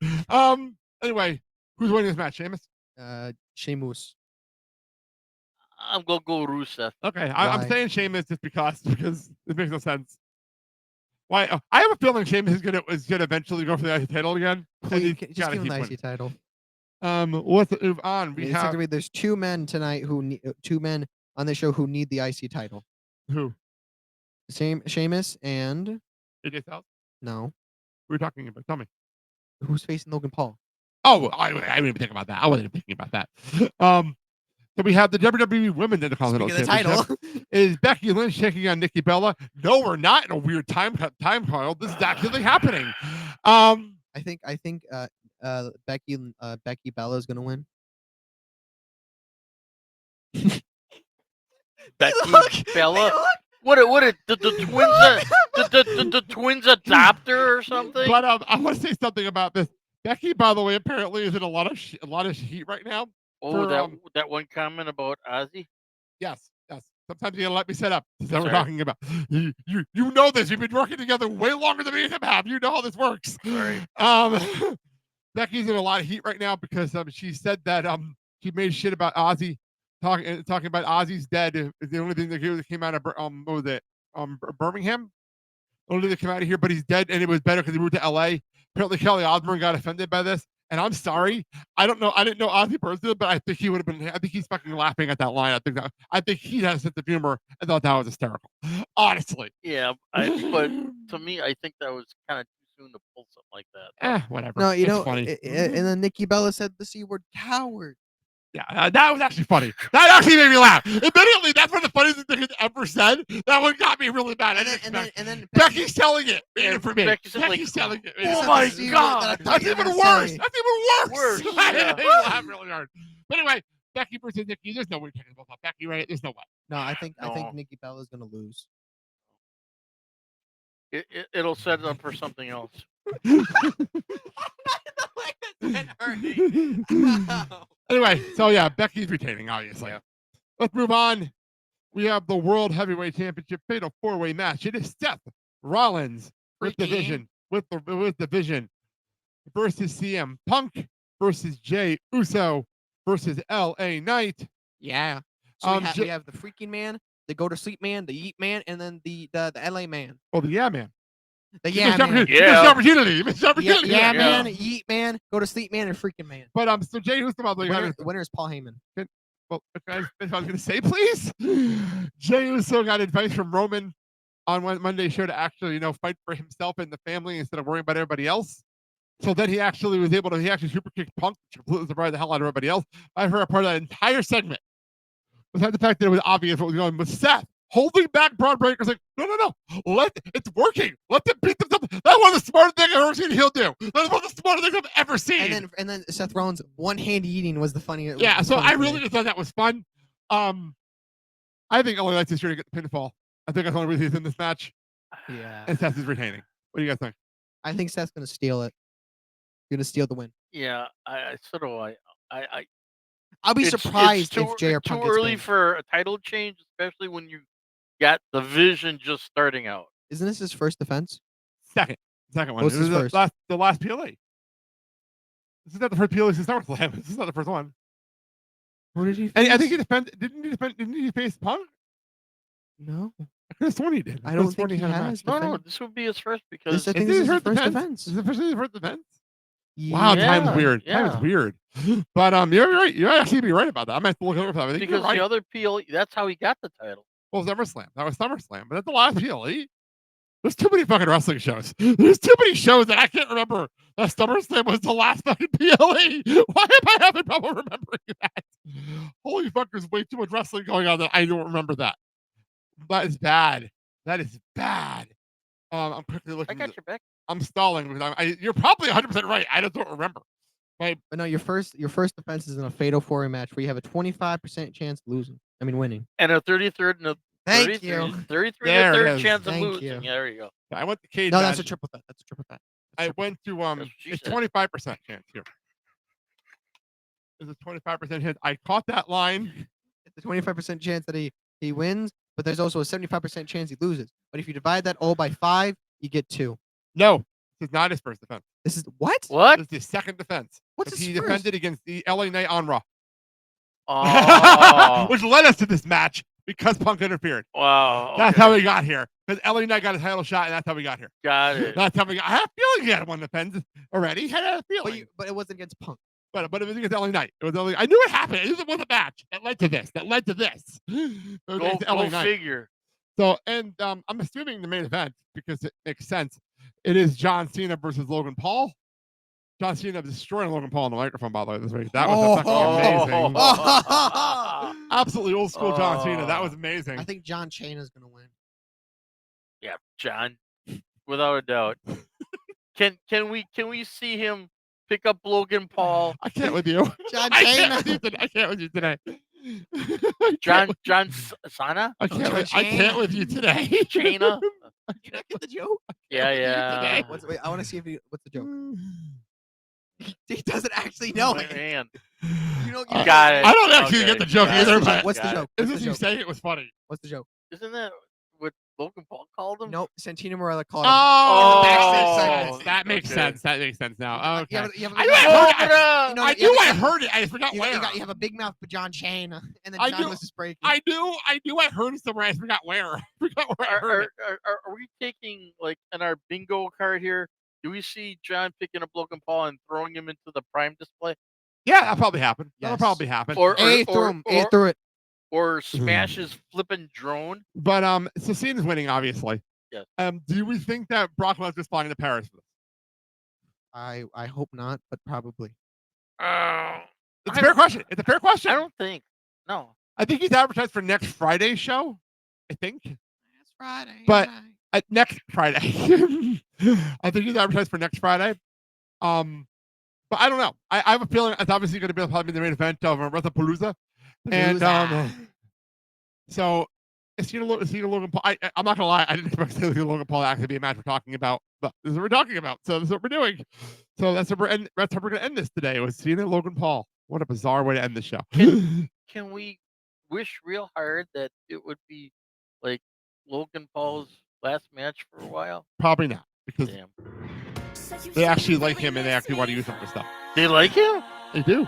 Anyway, who's winning this match, Sheamus? Sheamus. I'm gonna go Rusev. Okay, I'm Why? saying Sheamus just because it makes no sense. Why? I have a feeling Sheamus is gonna eventually go for the IC title again. and Please, he's just gotta give him keep the IC title. winning. Let's move on. We It's have gonna be, there's 2 men tonight who need 2 men on the show who need the IC title. who? Sheamus and AJ Styles. no, We were talking about. Tell me. who's facing Logan Paul? Oh, I didn't even think about that. I wasn't even thinking about that. So we have the WWE Women's Intercontinental Speaking of the Championship. title, Is Becky Lynch taking on Nikki Bella? No, we're not in a weird time trial. This is actually happening. I think Becky Bella is gonna win. Becky Bella. What the twins? The twins adopt her or something? But I want to say something about this. Becky, by the way, apparently is in a lot of heat right now. Oh, for, that one comment about Ozzy. Yes. Sometimes you gotta let me set up. That's what we're Sorry. talking about. You know this. You've been working together way longer than me and him have. You know how this works. Sorry. Becky's in a lot of heat right now because she said that she made shit about Ozzy, talking about Ozzy's dead. Is the only thing that came out of what was it? Birmingham. Only that came out of here, but he's dead, and it was better because he moved to LA. Apparently, Kelly Osbourne got offended by this, and I'm sorry. I don't know. I didn't know Ozzy personally, but I think he would have been. I think he's fucking laughing at that line. I think he had a sense of humor and thought that was hysterical. Honestly. Yeah, but to me, I think that was kind of too soon to pull something like that. Whatever. No, you It's know, funny. and then Nikki Bella said the C word, coward. Yeah, that was actually funny. That actually made me laugh. Admittedly, that's one of the funniest things ever said. That one got me really bad. And then Becky's selling it, man, for me. Becky's Becky's like, selling it. oh man. my the C word God. that I thought That's you were even gonna worse. say. That's even worse. Worse, I yeah. made me laugh really hard. But anyway, Becky versus Nikki. There's no way you're talking about Becky, right? There's no way. No, I think No. Nikki Bella's gonna lose. It'll set it up for something else. Anyway, so yeah, Becky's retaining, obviously. Yeah. Let's move on. We have the World Heavyweight Championship Fatal 4-Way match. It is Seth Rollins with Freaking. Division with Division versus CM Punk versus Jey Uso versus LA Knight. Yeah. So we J- have the freaking man, the go to sleep man, the eat man, and then the LA man. Oh, the Yeah Man. The You yeah missed man. opportunity. You Yeah. missed opportunity. You missed Yeah, opportunity. yeah, Yeah. man, eat man, go to sleep man, and freaking man. But so Jey Uso, by the way, The winner is Paul Heyman. well, if I was going to say, please, Jey Uso got advice from Roman on Monday's show to actually, fight for himself and the family instead of worrying about everybody else. So then he actually super kicked Punk, which completely surprised the hell out of everybody else. I heard a part of that entire segment was the fact that it was obvious what was going on with Seth holding back Braun Breaker's like, no, it's working. Let them beat themselves. That's one of the smartest things I've ever seen he'll do. That's one of the smartest things I've ever seen. And then Seth Rollins one hand eating was the funniest. Yeah, so I really just thought that was fun. I think LA Knight's is here to get the pinfall. I think that's the only reason he's in this match, Yeah. and Seth is retaining. What do you guys think? I think Seth's gonna steal it. Gonna steal the win. Yeah, so do I. I'll be It's surprised too, if JR it's Punk too gets early pinned. for a title change, especially when you got the Vision just starting out. Isn't this his first defense? Second one. What's This his is first? the last PLA. This is not the first PLA since SummerSlam. This is not the first one. Who did he? And I face? think didn't he face Punk? No, I could have sworn he did. I don't think he has. No, this would be his first because I think Is this is his his first defense. Is it officially his first defense? Wow, Yeah. time's weird. yeah. Time's weird. But you're right. You actually be right about that. I might have to look over that. I think because you're right. the other PLE, that's how he got the title. Well, SummerSlam. That was SummerSlam. But that's the last PLE. There's too many fucking wrestling shows. There's too many shows that I can't remember that SummerSlam was the last fucking PLE. Why am I having trouble remembering that? Holy fuck, there's way too much wrestling going on that I don't remember that. That is bad. That is bad. I'm quickly I looking. got your back. I'm stalling because you're probably 100% right. I just don't remember. But no, your first defense is in a fatal 4-way match where you have a 25% chance of losing. I mean, winning. And a 33rd and a Thank you. 33 There to it third is. chance of Thank losing. you. Yeah, there you go. I went to cage No, match. that's a triple bet. That's a triple bet. I went to what she it's said. 25% chance here. There's a 25% hit. I caught that line. It's a 25% chance that he wins, but there's also a 75% chance he loses. But if you divide that all by 5, you get 2. No, this is not his first defense. This is what? What? This is his second defense. What's He his first? defended against the LA Knight on Raw. Oh. Which led us to this match because Punk interfered. Wow. That's okay. how we got here. Because LA Knight got a title shot, and that's how we got here. Got it. That's how we got. I had a feeling he had one defense already. Had a feeling. But it wasn't against Punk. But it was against LA Knight. It was LA, I knew it happened. It was a match that led to this. Go figure. So, and I'm assuming the main event, because it makes sense, it is John Cena versus Logan Paul. John Cena destroying Logan Paul on the microphone, by the way, this week. That was fucking amazing. Absolutely old school John Cena. That was amazing. I think John Chain is going to win. Yeah, John, without a doubt. Can we see him pick up Logan Paul? I can't with you. John I Chain. can't with you today. John Sana? I can't with you today. Chaina? Can I get the joke? Yeah. Wait, I want to see what's the joke. He doesn't actually know it. Man. You know, Got it. I don't actually Okay. get the joke Got it. either, but What's the Got it. joke? as What's soon the as you joke? say it was funny. What's the joke? Isn't that what Logan Paul called him? Nope. Santino Morella called him. Oh, Oh, that makes okay. sense. That makes sense now. Okay. You have a I big knew I mouth. heard it. You know, I you have knew a- I heard it. I forgot You where. have a big mouth for John Chain, and then I John do- was just breaking. I knew I heard it somewhere. I forgot where. I forgot where I heard it. Are we taking, like, in our bingo card here, do we see John picking up Logan Paul and throwing him into the prime display? Yeah, that'll probably happen. That'll Yes. probably happen. Or A through him. A through it. or smash his flipping drone? But so Cena's winning, obviously. Yes. Do we think that Brock Lesnar's flying to Paris for this? I hope not, but probably. It's I a fair question. It's a fair question. I don't think. No. I think he's advertised for next Friday's show. I think. That's Friday. But next Friday. I think he's advertised for next Friday. But I don't know. I have a feeling it's obviously going to be probably the main event of WrestlePalooza. And so is Logan Paul? I'm not gonna lie. I didn't expect Logan Paul to actually be a match we're talking about, but this is what we're talking about. So this is what we're doing. So that's how we're gonna end this today. Was Cena Logan Paul. What a bizarre way to end the show. Can we wish real hard that it would be like Logan Paul's last match for a while? Probably not, because Damn. they actually like him and they actually want to use him for stuff. They like him? They do.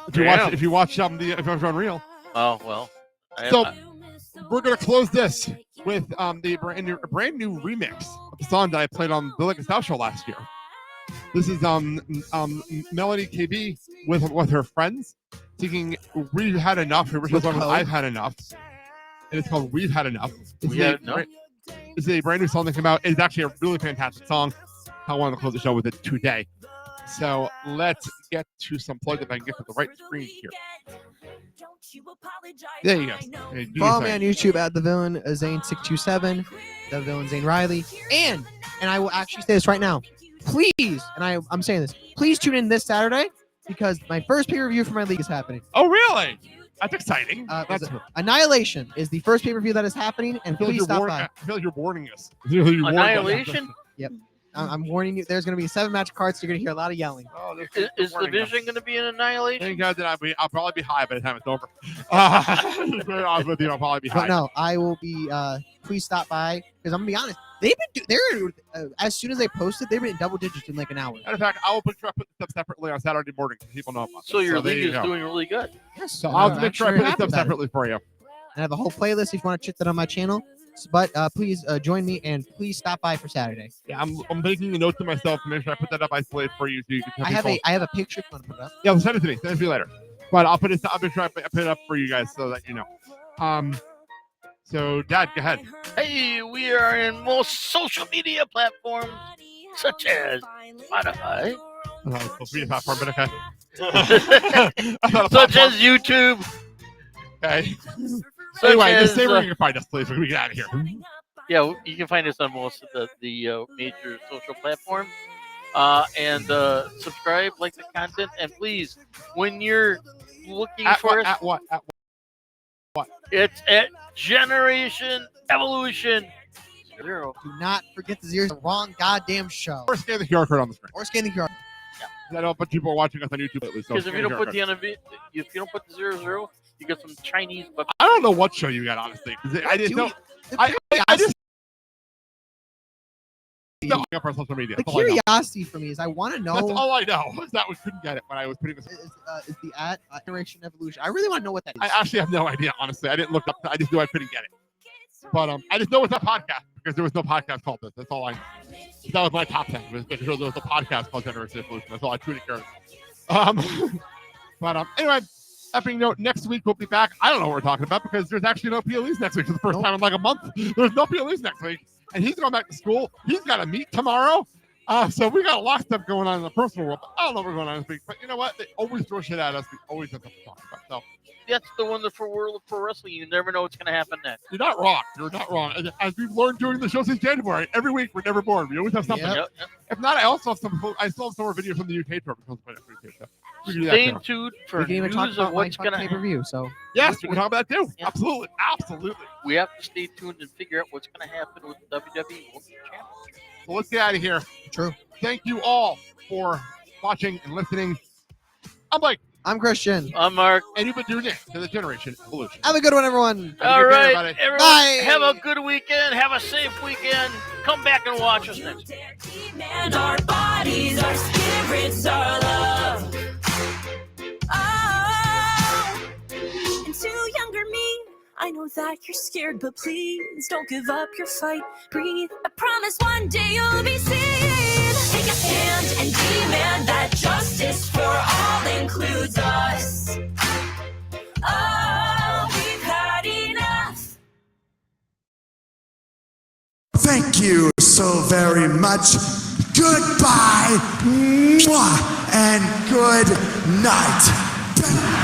If you watch if it was Unreal. Oh well. So we're gonna close this with the brand new remix of the song that I played on the Blake and Cristian show last year. This is Melody KB with her friends singing "We've Had Enough." Her original song was "I've Had Enough," and it's called "We've Had Enough." This is a brand new song that came out. It's actually a really fantastic song. I wanted to close the show with it today. So let's get to some plugs if I can get to the right screen here. There you go. Hey, follow me on YouTube at the villain Zane627, the villain Zane Riley, and I will actually say this right now. Please, and I'm saying this, please tune in this Saturday because my first pay-per-view for my league is happening. Oh, really? That's exciting. Annihilation is the first pay-per-view that is happening, and please stop by. I feel like you're warning us. Annihilation? Yep. I'm warning you. There's going to be 7 match cards. So you're going to hear a lot of yelling. Oh, is the Vision going to be an Annihilation? Thank God that I'll probably be high by the time it's over. To be honest with you, I'll probably be high. But no, I will be. Please stop by because I'm gonna be honest. They're as soon as they posted, they've been in double digits in like an hour. Matter of fact, I will put stuff separately on Saturday morning so people know about So this. your league is doing really good. Yes, so I'll make sure I put stuff separately for you. I have a whole playlist if you want to check that on my channel. But please join me and please stop by for Saturday. Yeah, I'm making a note to myself to make sure I put that up isolated for you so you can. I have a picture if you want to put it up. Yeah, send it to me. Send it to me later. But I'll make sure I put it up for you guys so that you know. So Dad, go ahead. Hey, we are in most social media platforms such as Spotify, Platform, but okay. such as YouTube. Okay. Such Anyway, as, just say where you can find us, please. When we get out of here. Yeah, you can find us on most of the major social platforms. And subscribe, like the content, and please, when you're looking for us, at what? What? It's at Generation Evolution 0. Do not forget the 0. The wrong goddamn show. Or scan the QR code on the screen. Or scan the QR. I know a bunch of people are watching us on YouTube lately. So Because if you scan don't the put QR the code. if you don't put the 00, you get some Chinese. But I don't know what show you got, honestly. 'Cause I didn't know. I just no, up our social media. The That's all I know. curiosity for me is I want to know. That's all I know. Was that we couldn't get it when I was putting this. Is the at Generation Evolution? I really want to know what that is. I actually have no idea, honestly. I didn't look up. I just knew I couldn't get it. But I just know it's a podcast because there was no podcast called this. That's all I know. That was my top 10. Was because there was a podcast called Generation Evolution. That's all I truly cared about. But anyway, effing note, next week we'll be back. I don't know what we're talking about because there's actually no PLEs next week for the first time in like a month. There's no PLEs next week. And he's going back to school. He's got to meet tomorrow. So we got a lot of stuff going on in the personal world. I don't know what's going on this week. But you know what? They always throw shit at us. We always have something to talk about. So that's the wonderful world of pro wrestling. You never know what's going to happen next. you're not wrong. You're not wrong. And as we've learned during the show since January, every week we're never bored. We always have something. Yep. Yep. If not, I also have some. I still have some more videos from the UK tour. So we can do that Stay too. tuned for We can even talk news about of what's my going to pay per happen. view. So Yes, we can talk about that too. Yeah. Absolutely. Absolutely. We have to stay tuned and figure out what's going to happen with WWE World Championship. So let's get out of here. true. Thank you all for watching and listening. I'm Blake, I'm Christian. I'm Mark. and you've been doing it to the Generation Evolution. Have a good one, everyone. Have a All good day, right, everybody. everyone, Bye. have a good weekend. Have a safe weekend. Come back and watch us next week. And our bodies, our spirits, our love. Oh, and to younger me, I know that you're scared, but please don't give up your fight. Breathe. I promise one day you'll be seen. Take a stand and demand that justice for all includes us. Oh, we've had enough. Thank you so very much. Goodbye. Mwah, and good night.